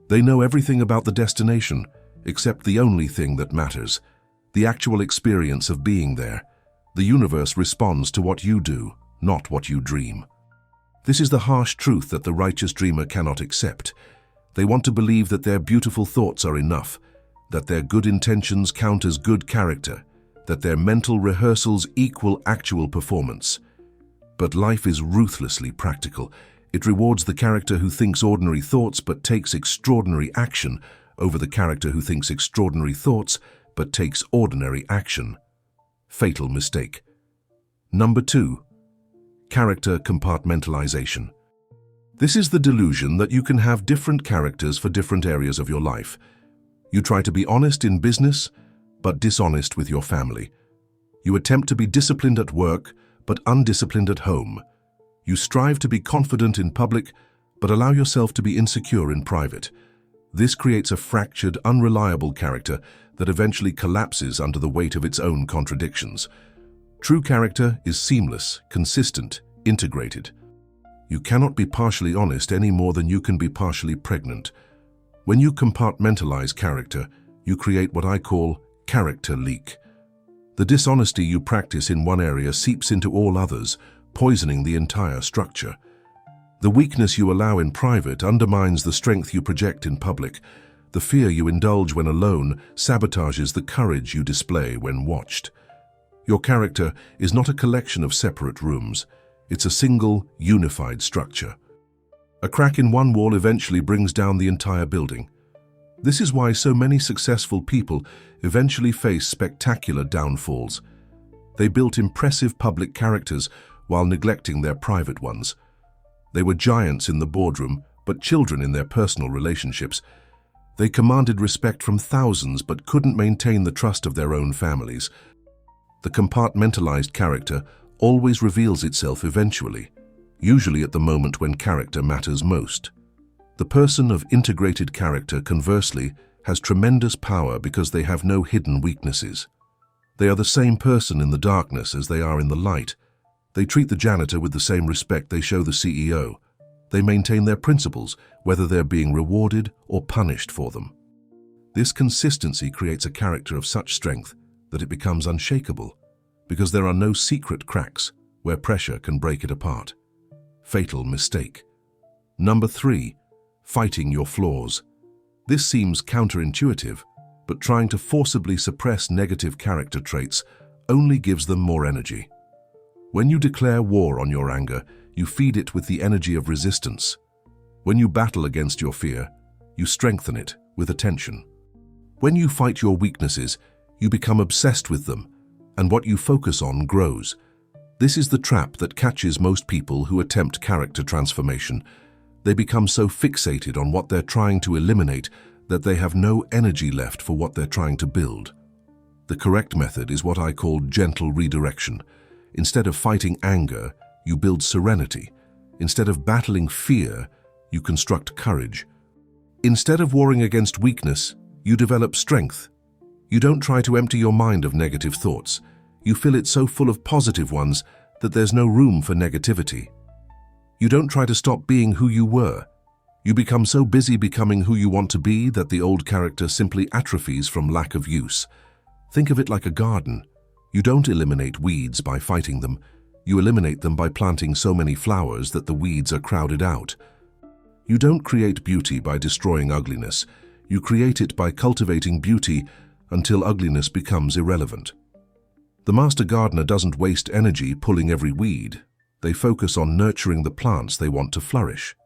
They know everything about the destination, except the only thing that matters, the actual experience of being there. The universe responds to what you do, not what you dream. This is the harsh truth that the righteous dreamer cannot accept. They want to believe that their beautiful thoughts are enough, that their good intentions count as good character, that their mental rehearsals equal actual performance. But life is ruthlessly practical. It rewards the character who thinks ordinary thoughts but takes extraordinary action over the character who thinks extraordinary thoughts but takes ordinary action. Fatal mistake. Number 2, character compartmentalization. This is the delusion that you can have different characters for different areas of your life. You try to be honest in business, but dishonest with your family. You attempt to be disciplined at work, but undisciplined at home. You strive to be confident in public, but allow yourself to be insecure in private. This creates a fractured, unreliable character that eventually collapses under the weight of its own contradictions. True character is seamless, consistent, integrated. You cannot be partially honest any more than you can be partially pregnant. When you compartmentalize character, you create what I call character leak. The dishonesty you practice in one area seeps into all others, poisoning the entire structure. The weakness you allow in private undermines the strength you project in public. The fear you indulge when alone sabotages the courage you display when watched. Your character is not a collection of separate rooms. It's a single, unified structure. A crack in one wall eventually brings down the entire building. This is why so many successful people eventually face spectacular downfalls. They built impressive public characters while neglecting their private ones. They were giants in the boardroom, but children in their personal relationships. They commanded respect from thousands, but couldn't maintain the trust of their own families. The compartmentalized character always reveals itself eventually, usually at the moment when character matters most. The person of integrated character, conversely, has tremendous power because they have no hidden weaknesses. They are the same person in the darkness as they are in the light. They treat the janitor with the same respect they show the CEO. They maintain their principles, whether they're being rewarded or punished for them. This consistency creates a character of such strength that it becomes unshakable, because there are no secret cracks where pressure can break it apart. Fatal mistake. Number 3, fighting your flaws. This seems counterintuitive, but trying to forcibly suppress negative character traits only gives them more energy. When you declare war on your anger, you feed it with the energy of resistance. When you battle against your fear, you strengthen it with attention. When you fight your weaknesses, you become obsessed with them, and what you focus on grows. This is the trap that catches most people who attempt character transformation. They become so fixated on what they're trying to eliminate that they have no energy left for what they're trying to build. The correct method is what I call gentle redirection. Instead of fighting anger, you build serenity. Instead of battling fear, you construct courage. Instead of warring against weakness, you develop strength. You don't try to empty your mind of negative thoughts. You fill it so full of positive ones that there's no room for negativity. You don't try to stop being who you were. You become so busy becoming who you want to be that the old character simply atrophies from lack of use. Think of it like a garden. You don't eliminate weeds by fighting them. You eliminate them by planting so many flowers that the weeds are crowded out. You don't create beauty by destroying ugliness. You create it by cultivating beauty until ugliness becomes irrelevant. The master gardener doesn't waste energy pulling every weed. They focus on nurturing the plants they want to flourish.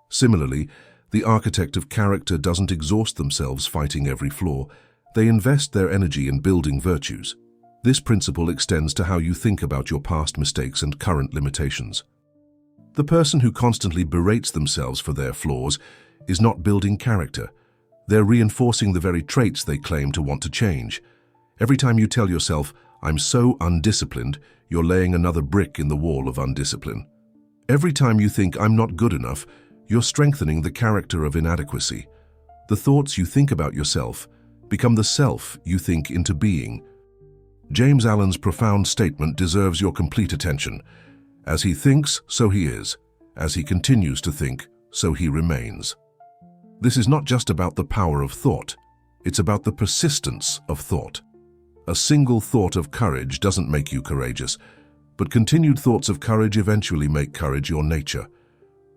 Similarly, the architect of character doesn't exhaust themselves fighting every flaw. They invest their energy in building virtues. This principle extends to how you think about your past mistakes and current limitations. The person who constantly berates themselves for their flaws is not building character. They're reinforcing the very traits they claim to want to change. Every time you tell yourself, "I'm so undisciplined," you're laying another brick in the wall of undiscipline. Every time you think, "I'm not good enough," you're strengthening the character of inadequacy. The thoughts you think about yourself become the self you think into being. James Allen's profound statement deserves your complete attention. As he thinks, so he is. As he continues to think, so he remains. This is not just about the power of thought. It's about the persistence of thought. A single thought of courage doesn't make you courageous, but continued thoughts of courage eventually make courage your nature.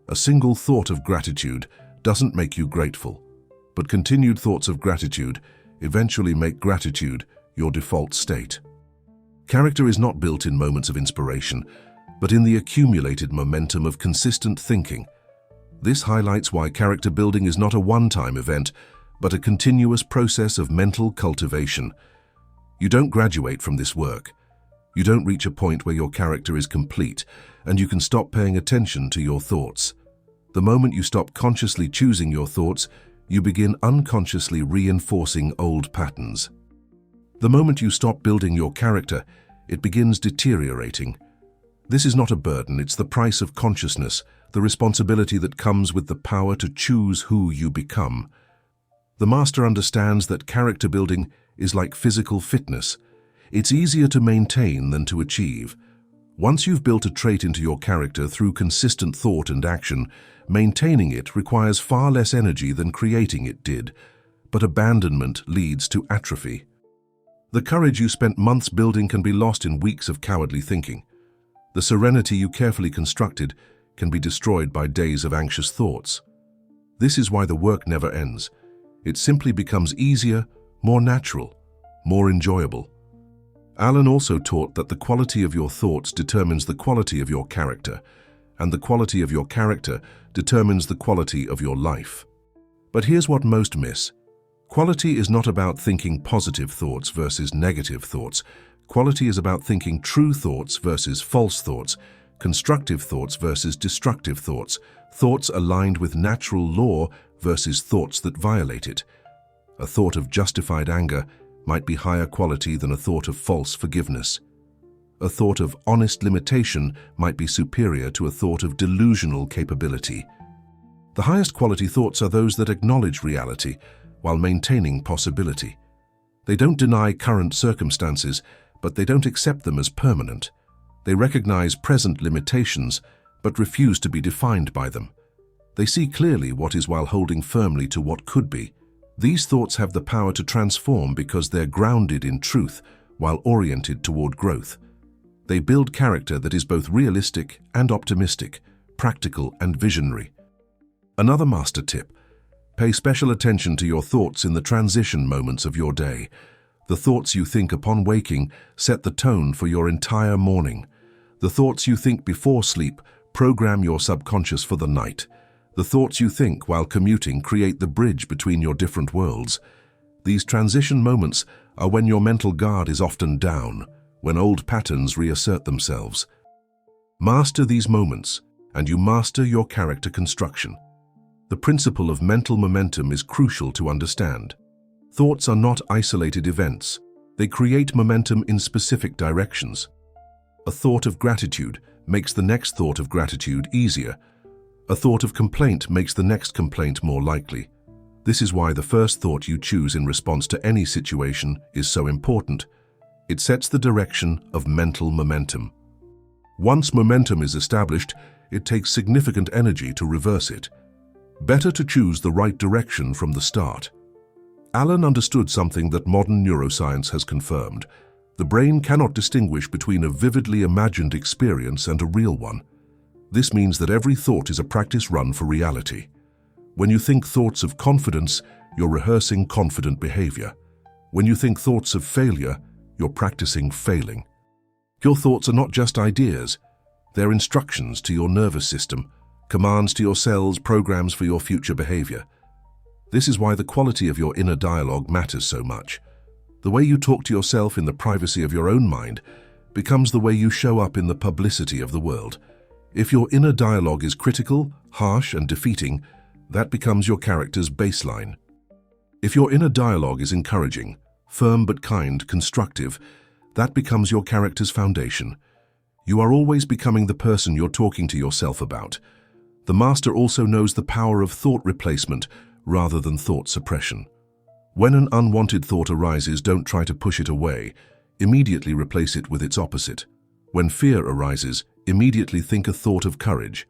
A single thought of gratitude doesn't make you grateful, but continued thoughts of gratitude eventually make gratitude your default state. Character is not built in moments of inspiration, but in the accumulated momentum of consistent thinking. This highlights why character building is not a one-time event, but a continuous process of mental cultivation. You don't graduate from this work. You don't reach a point where your character is complete and you can stop paying attention to your thoughts. The moment you stop consciously choosing your thoughts, you begin unconsciously reinforcing old patterns. The moment you stop building your character, it begins deteriorating. This is not a burden, it's the price of consciousness, the responsibility that comes with the power to choose who you become. The master understands that character building is like physical fitness. It's easier to maintain than to achieve. Once you've built a trait into your character through consistent thought and action, maintaining it requires far less energy than creating it did, but abandonment leads to atrophy. The courage you spent months building can be lost in weeks of cowardly thinking. The serenity you carefully constructed can be destroyed by days of anxious thoughts. This is why the work never ends. It simply becomes easier, more natural, more enjoyable. Alan also taught that the quality of your thoughts determines the quality of your character, and the quality of your character determines the quality of your life. But here's what most miss. Quality is not about thinking positive thoughts versus negative thoughts. Quality is about thinking true thoughts versus false thoughts, constructive thoughts versus destructive thoughts, thoughts aligned with natural law versus thoughts that violate it. A thought of justified anger might be higher quality than a thought of false forgiveness. A thought of honest limitation might be superior to a thought of delusional capability. The highest quality thoughts are those that acknowledge reality while maintaining possibility. They don't deny current circumstances, but they don't accept them as permanent. They recognize present limitations, but refuse to be defined by them. They see clearly what is while holding firmly to what could be. These thoughts have the power to transform because they're grounded in truth while oriented toward growth. They build character that is both realistic and optimistic, practical and visionary. Another master tip: pay special attention to your thoughts in the transition moments of your day. The thoughts you think upon waking set the tone for your entire morning. The thoughts you think before sleep program your subconscious for the night. The thoughts you think while commuting create the bridge between your different worlds. These transition moments are when your mental guard is often down, when old patterns reassert themselves. Master these moments, and you master your character construction. The principle of mental momentum is crucial to understand. Thoughts are not isolated events. They create momentum in specific directions. A thought of gratitude makes the next thought of gratitude easier. A thought of complaint makes the next complaint more likely. This is why the first thought you choose in response to any situation is so important. It sets the direction of mental momentum. Once momentum is established, it takes significant energy to reverse it. Better to choose the right direction from the start. Alan understood something that modern neuroscience has confirmed. The brain cannot distinguish between a vividly imagined experience and a real one. This means that every thought is a practice run for reality. When you think thoughts of confidence, you're rehearsing confident behavior. When you think thoughts of failure, you're practicing failing. Your thoughts are not just ideas. They're instructions to your nervous system, commands to your cells, programs for your future behavior. This is why the quality of your inner dialogue matters so much. The way you talk to yourself in the privacy of your own mind becomes the way you show up in the publicity of the world. If your inner dialogue is critical, harsh, and defeating, that becomes your character's baseline. If your inner dialogue is encouraging, firm but kind, constructive, that becomes your character's foundation. You are always becoming the person you're talking to yourself about. The master also knows the power of thought replacement rather than thought suppression. When an unwanted thought arises, don't try to push it away. Immediately replace it with its opposite. When fear arises, immediately think a thought of courage.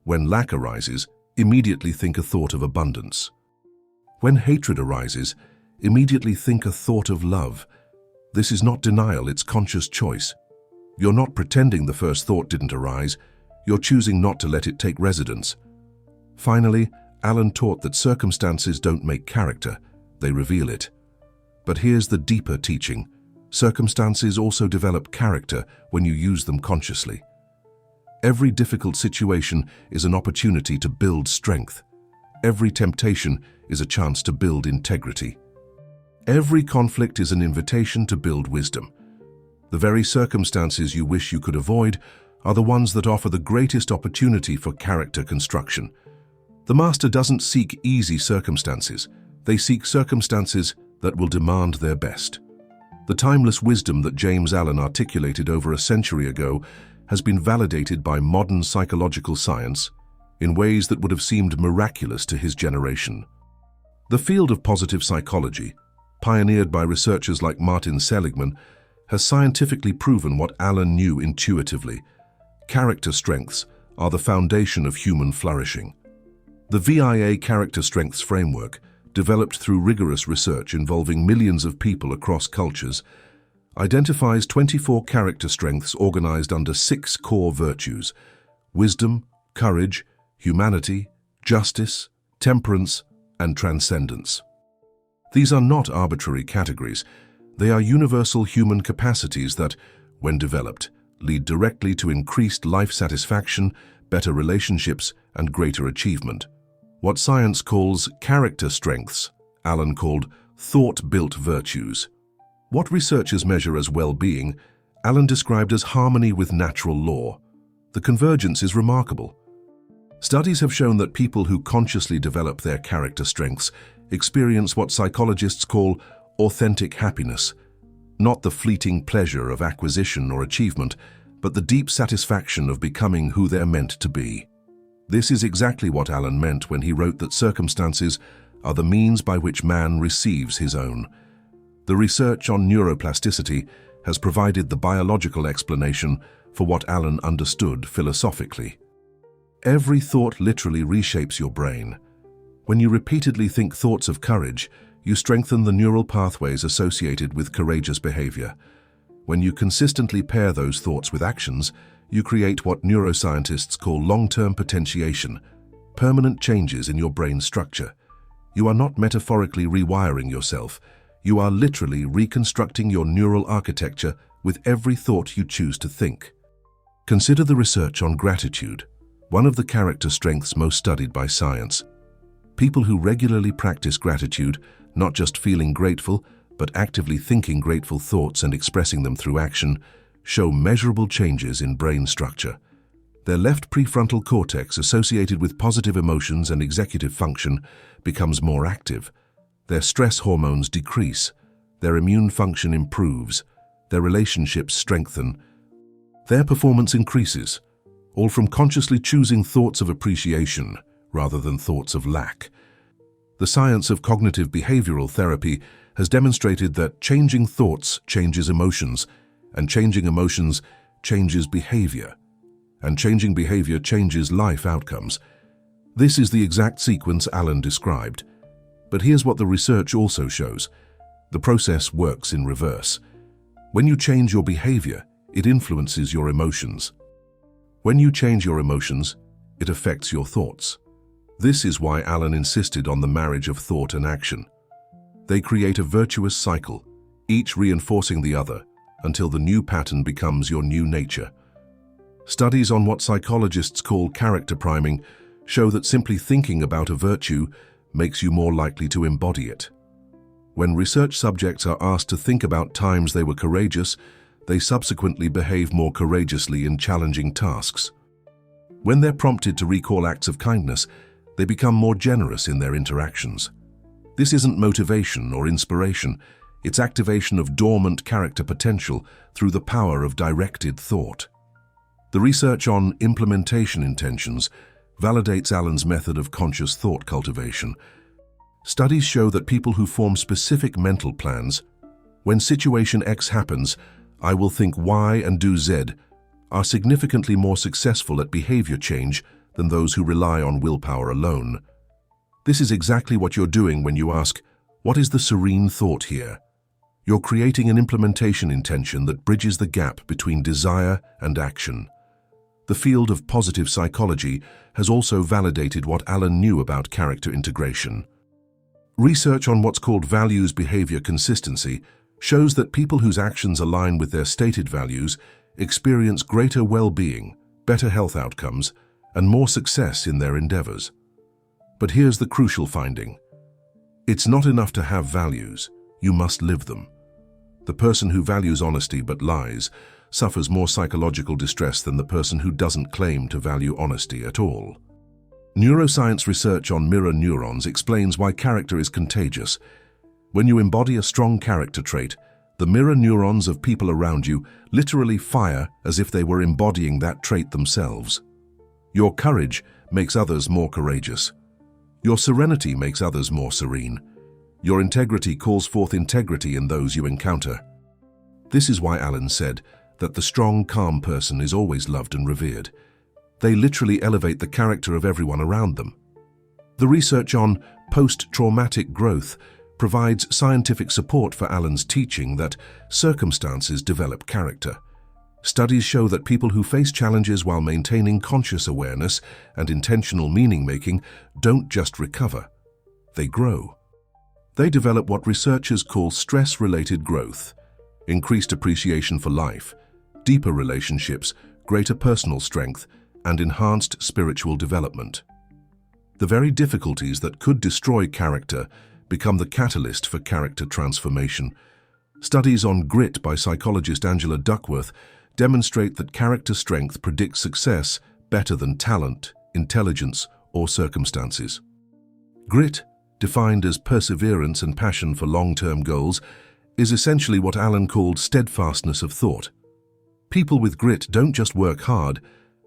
When lack arises, immediately think a thought of abundance. When hatred arises, immediately think a thought of love. This is not denial, it's conscious choice. You're not pretending the first thought didn't arise. You're choosing not to let it take residence. Finally, Alan taught that circumstances don't make character, they reveal it. But here's the deeper teaching. Circumstances also develop character when you use them consciously. Every difficult situation is an opportunity to build strength. Every temptation is a chance to build integrity. Every conflict is an invitation to build wisdom. The very circumstances you wish you could avoid are the ones that offer the greatest opportunity for character construction. The master doesn't seek easy circumstances. They seek circumstances that will demand their best. The timeless wisdom that James Allen articulated over a century ago has been validated by modern psychological science in ways that would have seemed miraculous to his generation. The field of positive psychology, pioneered by researchers like Martin Seligman, has scientifically proven what Allen knew intuitively. Character strengths are the foundation of human flourishing. The VIA Character Strengths Framework, developed through rigorous research involving millions of people across cultures, identifies 24 character strengths organized under 6 core virtues: wisdom, courage, humanity, justice, temperance, and transcendence. These are not arbitrary categories. They are universal human capacities that, when developed, lead directly to increased life satisfaction, better relationships, and greater achievement. What science calls character strengths, Allen called thought-built virtues. What researchers measure as well-being, Allen described as harmony with natural law. The convergence is remarkable. Studies have shown that people who consciously develop their character strengths experience what psychologists call authentic happiness, not the fleeting pleasure of acquisition or achievement, but the deep satisfaction of becoming who they're meant to be. This is exactly what Allen meant when he wrote that circumstances are the means by which man receives his own. The research on neuroplasticity has provided the biological explanation for what Allen understood philosophically. Every thought literally reshapes your brain. When you repeatedly think thoughts of courage, you strengthen the neural pathways associated with courageous behavior. When you consistently pair those thoughts with actions, you create what neuroscientists call long-term potentiation, permanent changes in your brain structure. You are not metaphorically rewiring yourself. You are literally reconstructing your neural architecture with every thought you choose to think. Consider the research on gratitude, one of the character strengths most studied by science. People who regularly practice gratitude, not just feeling grateful, but actively thinking grateful thoughts and expressing them through action, show measurable changes in brain structure. Their left prefrontal cortex, associated with positive emotions and executive function, becomes more active. Their stress hormones decrease. Their immune function improves. Their relationships strengthen. Their performance increases, all from consciously choosing thoughts of appreciation rather than thoughts of lack. The science of cognitive behavioral therapy has demonstrated that changing thoughts changes emotions, and changing emotions changes behavior, and changing behavior changes life outcomes. This is the exact sequence Allen described. But here's what the research also shows. The process works in reverse. When you change your behavior, it influences your emotions. When you change your emotions, it affects your thoughts. This is why Allen insisted on the marriage of thought and action. They create a virtuous cycle, each reinforcing the other, until the new pattern becomes your new nature. Studies on what psychologists call character priming show that simply thinking about a virtue makes you more likely to embody it. When research subjects are asked to think about times they were courageous, they subsequently behave more courageously in challenging tasks. When they're prompted to recall acts of kindness, they become more generous in their interactions. This isn't motivation or inspiration. It's activation of dormant character potential through the power of directed thought. The research on implementation intentions validates Allen's method of conscious thought cultivation. Studies show that people who form specific mental plans, when situation X happens, I will think Y and do Z, are significantly more successful at behavior change than those who rely on willpower alone. This is exactly what you're doing when you ask, what is the serene thought here? You're creating an implementation intention that bridges the gap between desire and action. The field of positive psychology has also validated what Allen knew about character integration. Research on what's called values-behavior consistency shows that people whose actions align with their stated values experience greater well-being, better health outcomes, and more success in their endeavors. But here's the crucial finding. It's not enough to have values, you must live them. The person who values honesty but lies suffers more psychological distress than the person who doesn't claim to value honesty at all. Neuroscience research on mirror neurons explains why character is contagious. When you embody a strong character trait, the mirror neurons of people around you literally fire as if they were embodying that trait themselves. Your courage makes others more courageous. Your serenity makes others more serene. Your integrity calls forth integrity in those you encounter. This is why Alan said that the strong, calm person is always loved and revered. They literally elevate the character of everyone around them. The research on post-traumatic growth provides scientific support for Alan's teaching that circumstances develop character. Studies show that people who face challenges while maintaining conscious awareness and intentional meaning-making don't just recover, they grow. They develop what researchers call stress-related growth, increased appreciation for life, deeper relationships, greater personal strength, and enhanced spiritual development. The very difficulties that could destroy character become the catalyst for character transformation. Studies on grit by psychologist Angela Duckworth demonstrate that character strength predicts success better than talent, intelligence, or circumstances. Grit, defined as perseverance and passion for long-term goals, is essentially what Alan called steadfastness of thought. People with grit don't just work hard,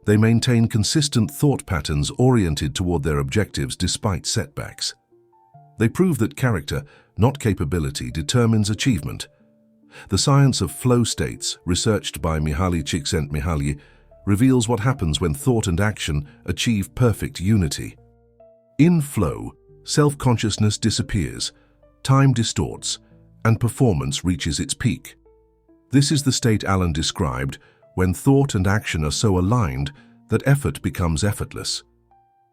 they maintain consistent thought patterns oriented toward their objectives despite setbacks. They prove that character, not capability, determines achievement. The science of flow states, researched by Mihaly Csikszentmihalyi, reveals what happens when thought and action achieve perfect unity. In flow, self-consciousness disappears, time distorts, and performance reaches its peak. This is the state Alan described when thought and action are so aligned that effort becomes effortless.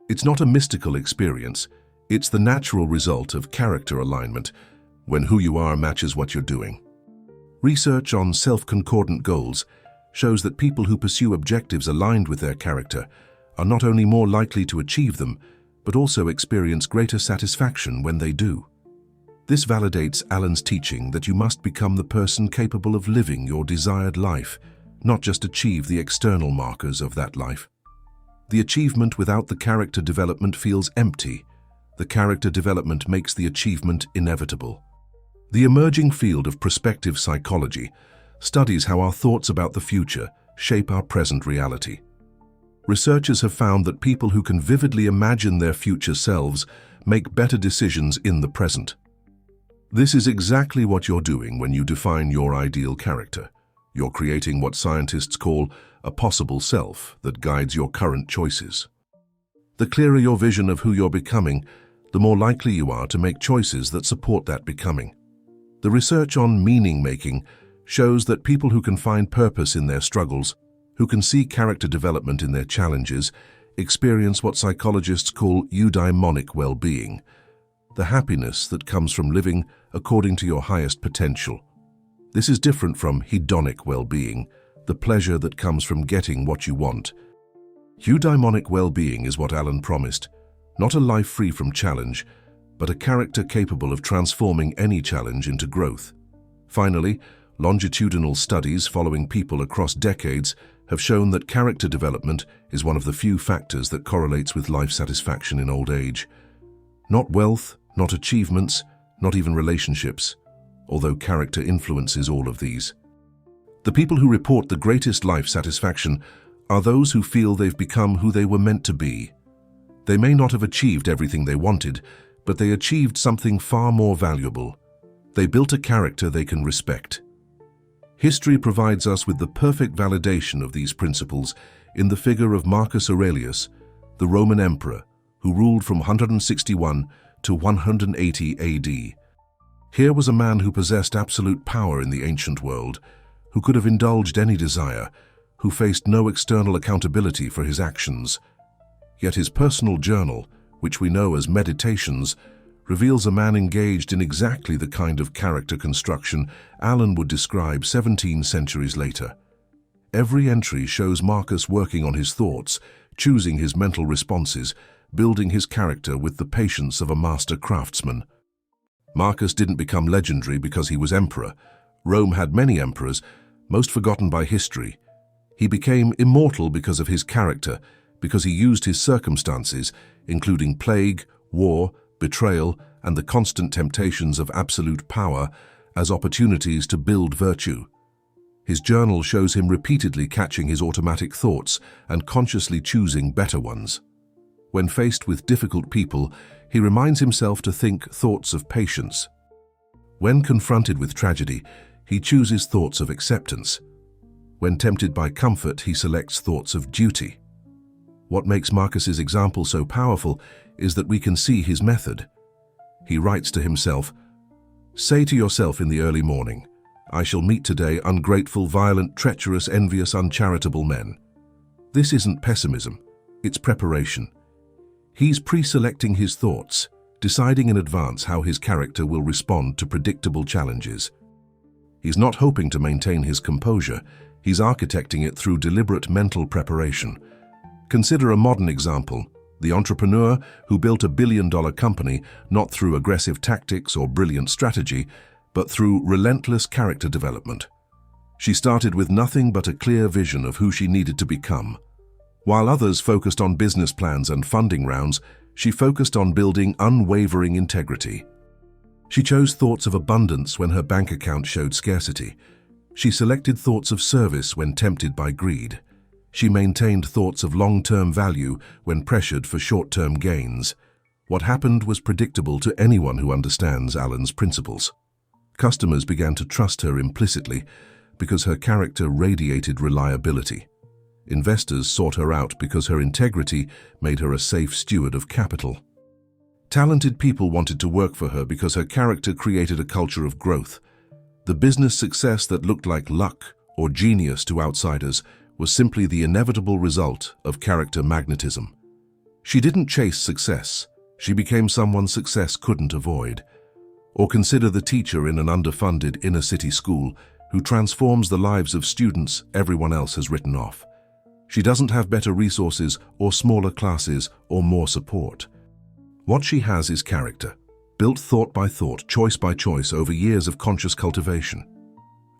It's not a mystical experience, it's the natural result of character alignment, when who you are matches what you're doing. Research on self-concordant goals shows that people who pursue objectives aligned with their character are not only more likely to achieve them, but also experience greater satisfaction when they do. This validates Alan's teaching that you must become the person capable of living your desired life, not just achieve the external markers of that life. The achievement without the character development feels empty. The character development makes the achievement inevitable. The emerging field of prospective psychology studies how our thoughts about the future shape our present reality. Researchers have found that people who can vividly imagine their future selves make better decisions in the present. This is exactly what you're doing when you define your ideal character. You're creating what scientists call a possible self that guides your current choices. The clearer your vision of who you're becoming, the more likely you are to make choices that support that becoming. The research on meaning-making shows that people who can find purpose in their struggles, who can see character development in their challenges, experience what psychologists call eudaimonic well-being, the happiness that comes from living according to your highest potential. This is different from hedonic well-being, the pleasure that comes from getting what you want. Eudaimonic well-being is what Alan promised, not a life free from challenge, but a character capable of transforming any challenge into growth. Finally, longitudinal studies following people across decades have shown that character development is one of the few factors that correlates with life satisfaction in old age. Not wealth, not achievements, not even relationships, although character influences all of these. The people who report the greatest life satisfaction are those who feel they've become who they were meant to be. They may not have achieved everything they wanted, but they achieved something far more valuable. They built a character they can respect. History provides us with the perfect validation of these principles in the figure of Marcus Aurelius, the Roman emperor, who ruled from 161 to 180 AD. Here was a man who possessed absolute power in the ancient world, who could have indulged any desire, who faced no external accountability for his actions. Yet his personal journal, which we know as Meditations, reveals a man engaged in exactly the kind of character construction Alan would describe 17 centuries later. Every entry shows Marcus working on his thoughts, choosing his mental responses, building his character with the patience of a master craftsman. Marcus didn't become legendary because he was emperor. Rome had many emperors, most forgotten by history. He became immortal because of his character, because he used his circumstances, including plague, war, betrayal, and the constant temptations of absolute power, as opportunities to build virtue. His journal shows him repeatedly catching his automatic thoughts and consciously choosing better ones. When faced with difficult people, he reminds himself to think thoughts of patience. When confronted with tragedy, he chooses thoughts of acceptance. When tempted by comfort, he selects thoughts of duty. What makes Marcus's example so powerful is that we can see his method. He writes to himself, "Say to yourself in the early morning, I shall meet today ungrateful, violent, treacherous, envious, uncharitable men." This isn't pessimism, it's preparation. He's pre-selecting his thoughts, deciding in advance how his character will respond to predictable challenges. He's not hoping to maintain his composure, he's architecting it through deliberate mental preparation. Consider a modern example, the entrepreneur who built a billion-dollar company not through aggressive tactics or brilliant strategy, but through relentless character development. She started with nothing but a clear vision of who she needed to become. While others focused on business plans and funding rounds, she focused on building unwavering integrity. She chose thoughts of abundance when her bank account showed scarcity. She selected thoughts of service when tempted by greed. She maintained thoughts of long-term value when pressured for short-term gains. What happened was predictable to anyone who understands Allen's principles. Customers began to trust her implicitly because her character radiated reliability. Investors sought her out because her integrity made her a safe steward of capital. Talented people wanted to work for her because her character created a culture of growth. The business success that looked like luck or genius to outsiders was simply the inevitable result of character magnetism. She didn't chase success, she became someone success couldn't avoid. Or consider the teacher in an underfunded inner-city school who transforms the lives of students everyone else has written off. She doesn't have better resources or smaller classes or more support. What she has is character, built thought by thought, choice by choice over years of conscious cultivation.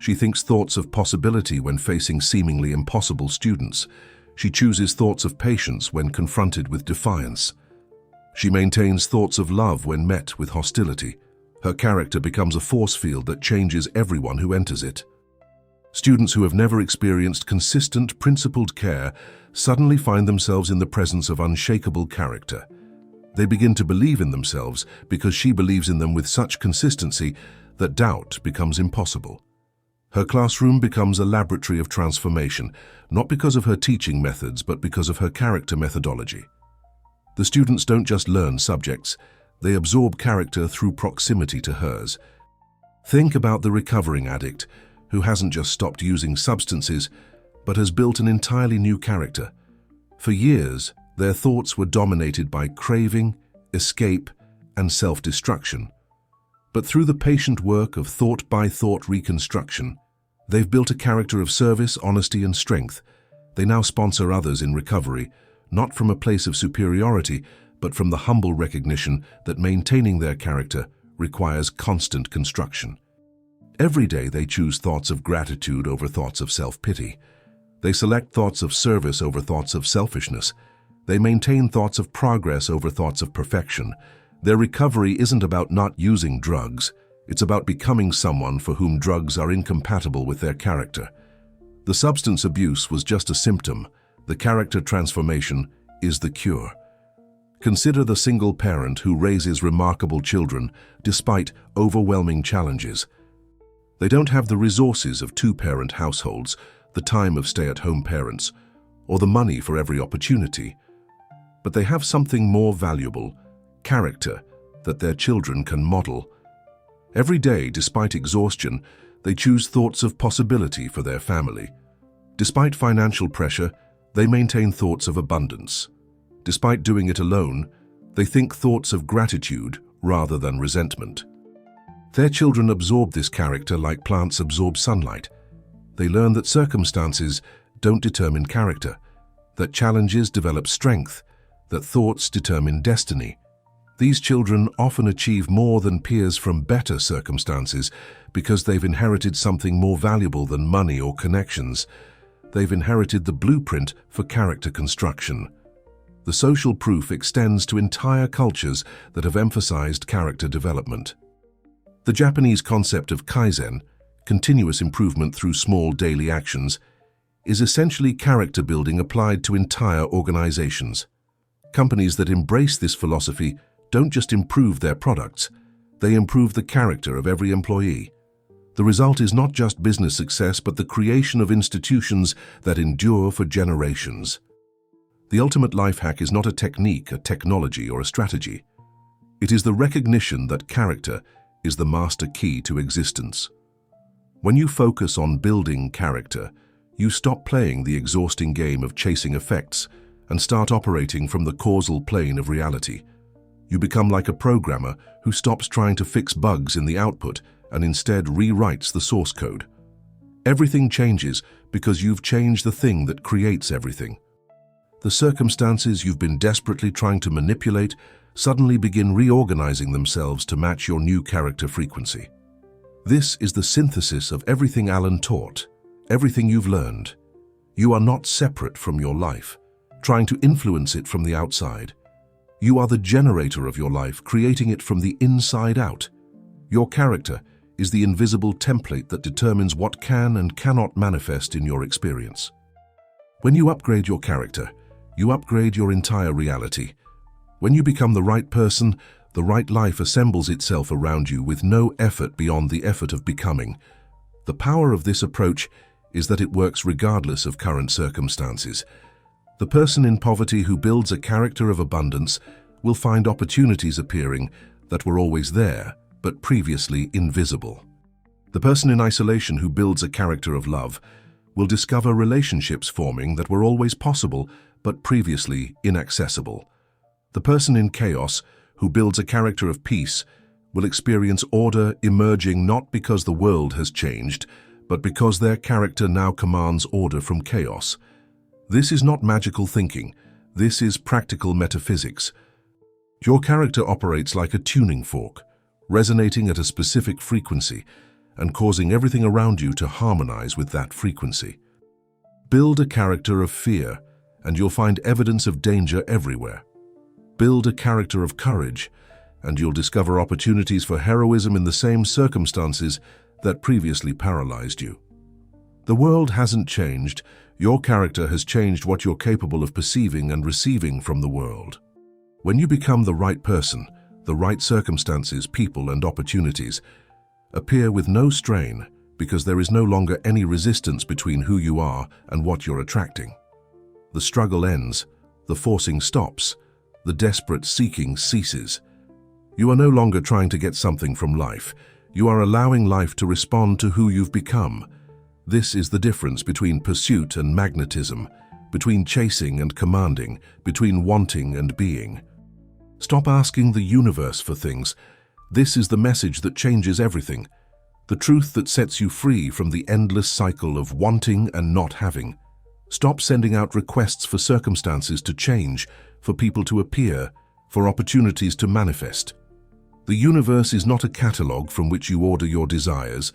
She thinks thoughts of possibility when facing seemingly impossible students. She chooses thoughts of patience when confronted with defiance. She maintains thoughts of love when met with hostility. Her character becomes a force field that changes everyone who enters it. Students who have never experienced consistent, principled care suddenly find themselves in the presence of unshakable character. They begin to believe in themselves because she believes in them with such consistency that doubt becomes impossible. Her classroom becomes a laboratory of transformation, not because of her teaching methods, but because of her character methodology. The students don't just learn subjects, they absorb character through proximity to hers. Think about the recovering addict, who hasn't just stopped using substances, but has built an entirely new character. For years, their thoughts were dominated by craving, escape, and self-destruction. But through the patient work of thought-by-thought reconstruction, they've built a character of service, honesty, and strength. They now sponsor others in recovery, not from a place of superiority, but from the humble recognition that maintaining their character requires constant construction. Every day they choose thoughts of gratitude over thoughts of self-pity. They select thoughts of service over thoughts of selfishness. They maintain thoughts of progress over thoughts of perfection. Their recovery isn't about not using drugs. It's about becoming someone for whom drugs are incompatible with their character. The substance abuse was just a symptom. The character transformation is the cure. Consider the single parent who raises remarkable children despite overwhelming challenges. They don't have the resources of two-parent households, the time of stay-at-home parents, or the money for every opportunity. But they have something more valuable, character, that their children can model. Every day, despite exhaustion, they choose thoughts of possibility for their family. Despite financial pressure, they maintain thoughts of abundance. Despite doing it alone, they think thoughts of gratitude rather than resentment. Their children absorb this character like plants absorb sunlight. They learn that circumstances don't determine character, that challenges develop strength, that thoughts determine destiny. These children often achieve more than peers from better circumstances because they've inherited something more valuable than money or connections. They've inherited the blueprint for character construction, The social proof extends to entire cultures that have emphasized character development. The Japanese concept of kaizen, continuous improvement through small daily actions, is essentially character building applied to entire organizations. Companies that embrace this philosophy don't just improve their products, they improve the character of every employee. The result is not just business success, but the creation of institutions that endure for generations. The ultimate life hack is not a technique, a technology, or a strategy. It is the recognition that character is the master key to existence. When you focus on building character, you stop playing the exhausting game of chasing effects and start operating from the causal plane of reality. You become like a programmer who stops trying to fix bugs in the output and instead rewrites the source code. Everything changes because you've changed the thing that creates everything. The circumstances you've been desperately trying to manipulate suddenly begin reorganizing themselves to match your new character frequency. This is the synthesis of everything Alan taught, everything you've learned. You are not separate from your life, trying to influence it from the outside. You are the generator of your life, creating it from the inside out. Your character is the invisible template that determines what can and cannot manifest in your experience. When you upgrade your character, you upgrade your entire reality. When you become the right person, the right life assembles itself around you with no effort beyond the effort of becoming. The power of this approach is that it works regardless of current circumstances. The person in poverty who builds a character of abundance will find opportunities appearing that were always there, but previously invisible. The person in isolation who builds a character of love will discover relationships forming that were always possible, but previously inaccessible. The person in chaos who builds a character of peace will experience order emerging not because the world has changed, but because their character now commands order from chaos. This is not magical thinking. This is practical metaphysics. Your character operates like a tuning fork, resonating at a specific frequency and causing everything around you to harmonize with that frequency. Build a character of fear, and you'll find evidence of danger everywhere. Build a character of courage, and you'll discover opportunities for heroism in the same circumstances that previously paralyzed you. The world hasn't changed. Your character has changed what you're capable of perceiving and receiving from the world. When you become the right person, the right circumstances, people, and opportunities appear with no strain because there is no longer any resistance between who you are and what you're attracting. The struggle ends, the forcing stops, the desperate seeking ceases. You are no longer trying to get something from life. You are allowing life to respond to who you've become. This is the difference between pursuit and magnetism, between chasing and commanding, between wanting and being. Stop asking the universe for things. This is the message that changes everything, the truth that sets you free from the endless cycle of wanting and not having. Stop sending out requests for circumstances to change, for people to appear, for opportunities to manifest. The universe is not a catalogue from which you order your desires.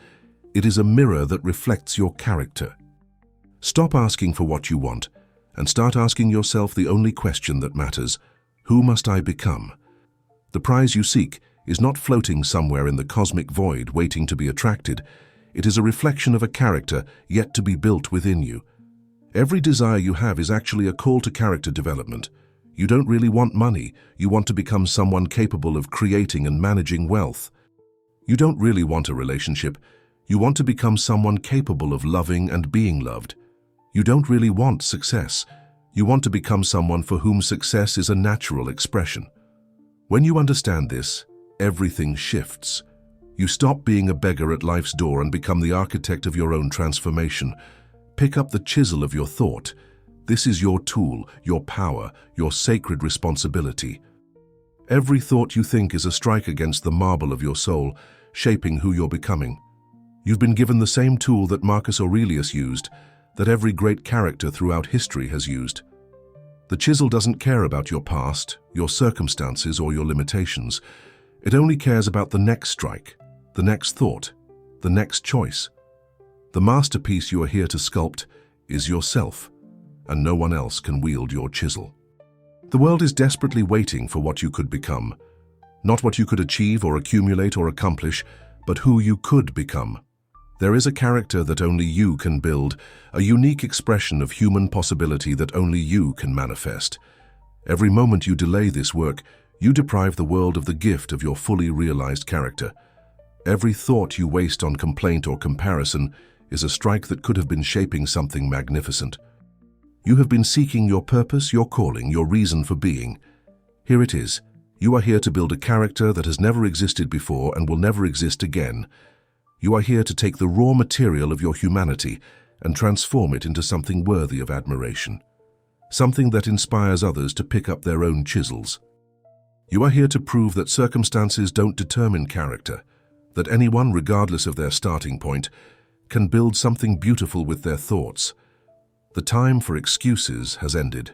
It is a mirror that reflects your character. Stop asking for what you want and start asking yourself the only question that matters: who must I become? The prize you seek is not floating somewhere in the cosmic void waiting to be attracted. It is a reflection of a character yet to be built within you. Every desire you have is actually a call to character development. You don't really want money. You want to become someone capable of creating and managing wealth. You don't really want a relationship. You want to become someone capable of loving and being loved. You don't really want success. You want to become someone for whom success is a natural expression. When you understand this, everything shifts. You stop being a beggar at life's door and become the architect of your own transformation. Pick up the chisel of your thought. This is your tool, your power, your sacred responsibility. Every thought you think is a strike against the marble of your soul, shaping who you're becoming. You've been given the same tool that Marcus Aurelius used, that every great character throughout history has used. The chisel doesn't care about your past, your circumstances, or your limitations. It only cares about the next strike, the next thought, the next choice. The masterpiece you are here to sculpt is yourself, and no one else can wield your chisel. The world is desperately waiting for what you could become. Not what you could achieve or accumulate or accomplish, but who you could become. There is a character that only you can build, a unique expression of human possibility that only you can manifest. Every moment you delay this work, you deprive the world of the gift of your fully realized character. Every thought you waste on complaint or comparison is a strike that could have been shaping something magnificent. You have been seeking your purpose, your calling, your reason for being. Here it is. You are here to build a character that has never existed before and will never exist again. You are here to take the raw material of your humanity and transform it into something worthy of admiration. Something that inspires others to pick up their own chisels. You are here to prove that circumstances don't determine character, that anyone, regardless of their starting point, can build something beautiful with their thoughts. The time for excuses has ended.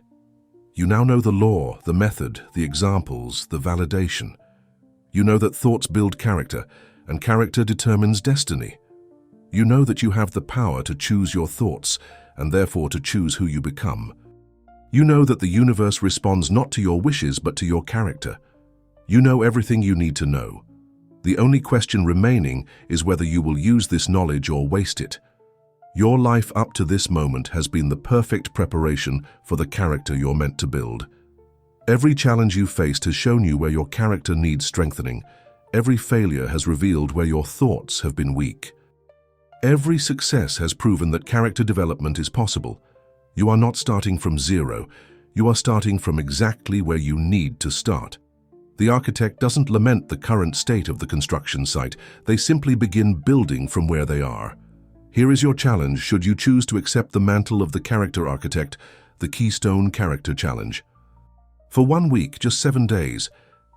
You now know the law, the method, the examples, the validation. You know that thoughts build character, and character determines destiny. You know that you have the power to choose your thoughts, and therefore to choose who you become. You know that the universe responds not to your wishes but to your character. You know everything you need to know. The only question remaining is whether you will use this knowledge or waste it. Your life up to this moment has been the perfect preparation for the character you're meant to build. Every challenge you faced has shown you where your character needs strengthening. Every failure has revealed where your thoughts have been weak. Every success has proven that character development is possible. You are not starting from zero. You are starting from exactly where you need to start. The architect doesn't lament the current state of the construction site. They simply begin building from where they are. Here is your challenge should you choose to accept the mantle of the character architect, the Keystone Character Challenge. For 1 week, just 7 days,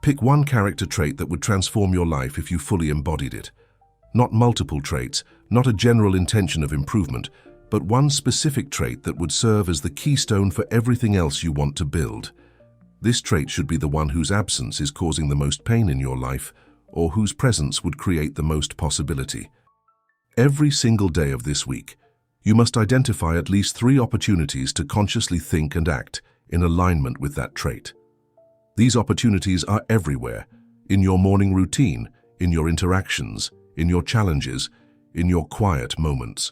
pick one character trait that would transform your life if you fully embodied it. Not multiple traits, not a general intention of improvement, but one specific trait that would serve as the keystone for everything else you want to build. This trait should be the one whose absence is causing the most pain in your life, or whose presence would create the most possibility. Every single day of this week, you must identify at least 3 opportunities to consciously think and act in alignment with that trait. These opportunities are everywhere, in your morning routine, in your interactions, in your challenges, in your quiet moments.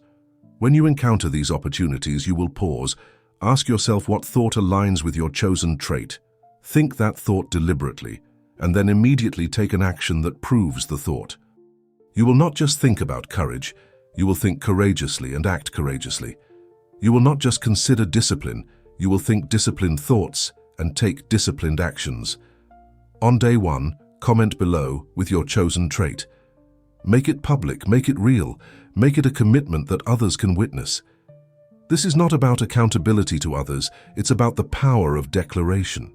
When you encounter these opportunities, you will pause, ask yourself what thought aligns with your chosen trait. Think that thought deliberately, and then immediately take an action that proves the thought. You will not just think about courage, you will think courageously and act courageously. You will not just consider discipline, you will think disciplined thoughts and take disciplined actions. On day 1, comment below with your chosen trait. Make it public, make it real, make it a commitment that others can witness. This is not about accountability to others, it's about the power of declaration.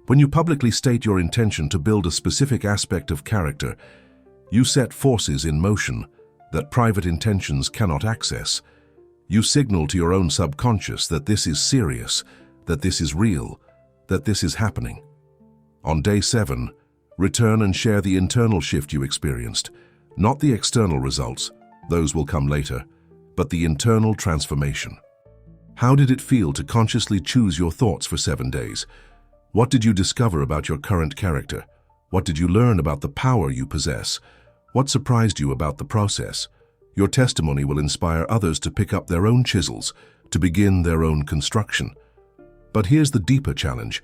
When you publicly state your intention to build a specific aspect of character, you set forces in motion that private intentions cannot access. You signal to your own subconscious that this is serious, that this is real, that this is happening. On day 7, return and share the internal shift you experienced, not the external results, those will come later, but the internal transformation. How did it feel to consciously choose your thoughts for 7 days? What did you discover about your current character? What did you learn about the power you possess? What surprised you about the process? Your testimony will inspire others to pick up their own chisels, to begin their own construction. But here's the deeper challenge.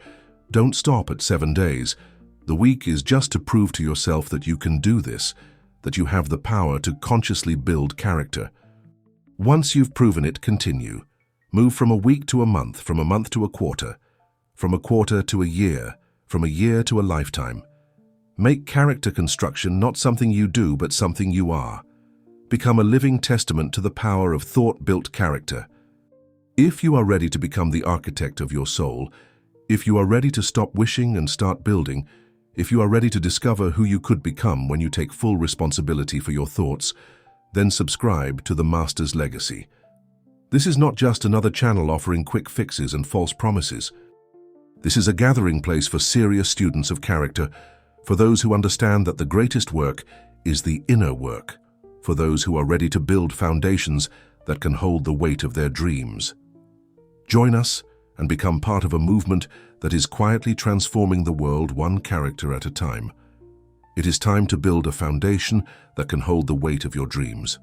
Don't stop at 7 days. The week is just to prove to yourself that you can do this, that you have the power to consciously build character. Once you've proven it, continue. Move from a week to a month, from a month to a quarter, from a quarter to a year, from a year to a lifetime. Make character construction not something you do, but something you are. Become a living testament to the power of thought-built character. If you are ready to become the architect of your soul, if you are ready to stop wishing and start building, if you are ready to discover who you could become when you take full responsibility for your thoughts, then subscribe to the Master's Legacy. This is not just another channel offering quick fixes and false promises. This is a gathering place for serious students of character, for those who understand that the greatest work is the inner work, for those who are ready to build foundations that can hold the weight of their dreams. Join us and become part of a movement that is quietly transforming the world one character at a time. It is time to build a foundation that can hold the weight of your dreams.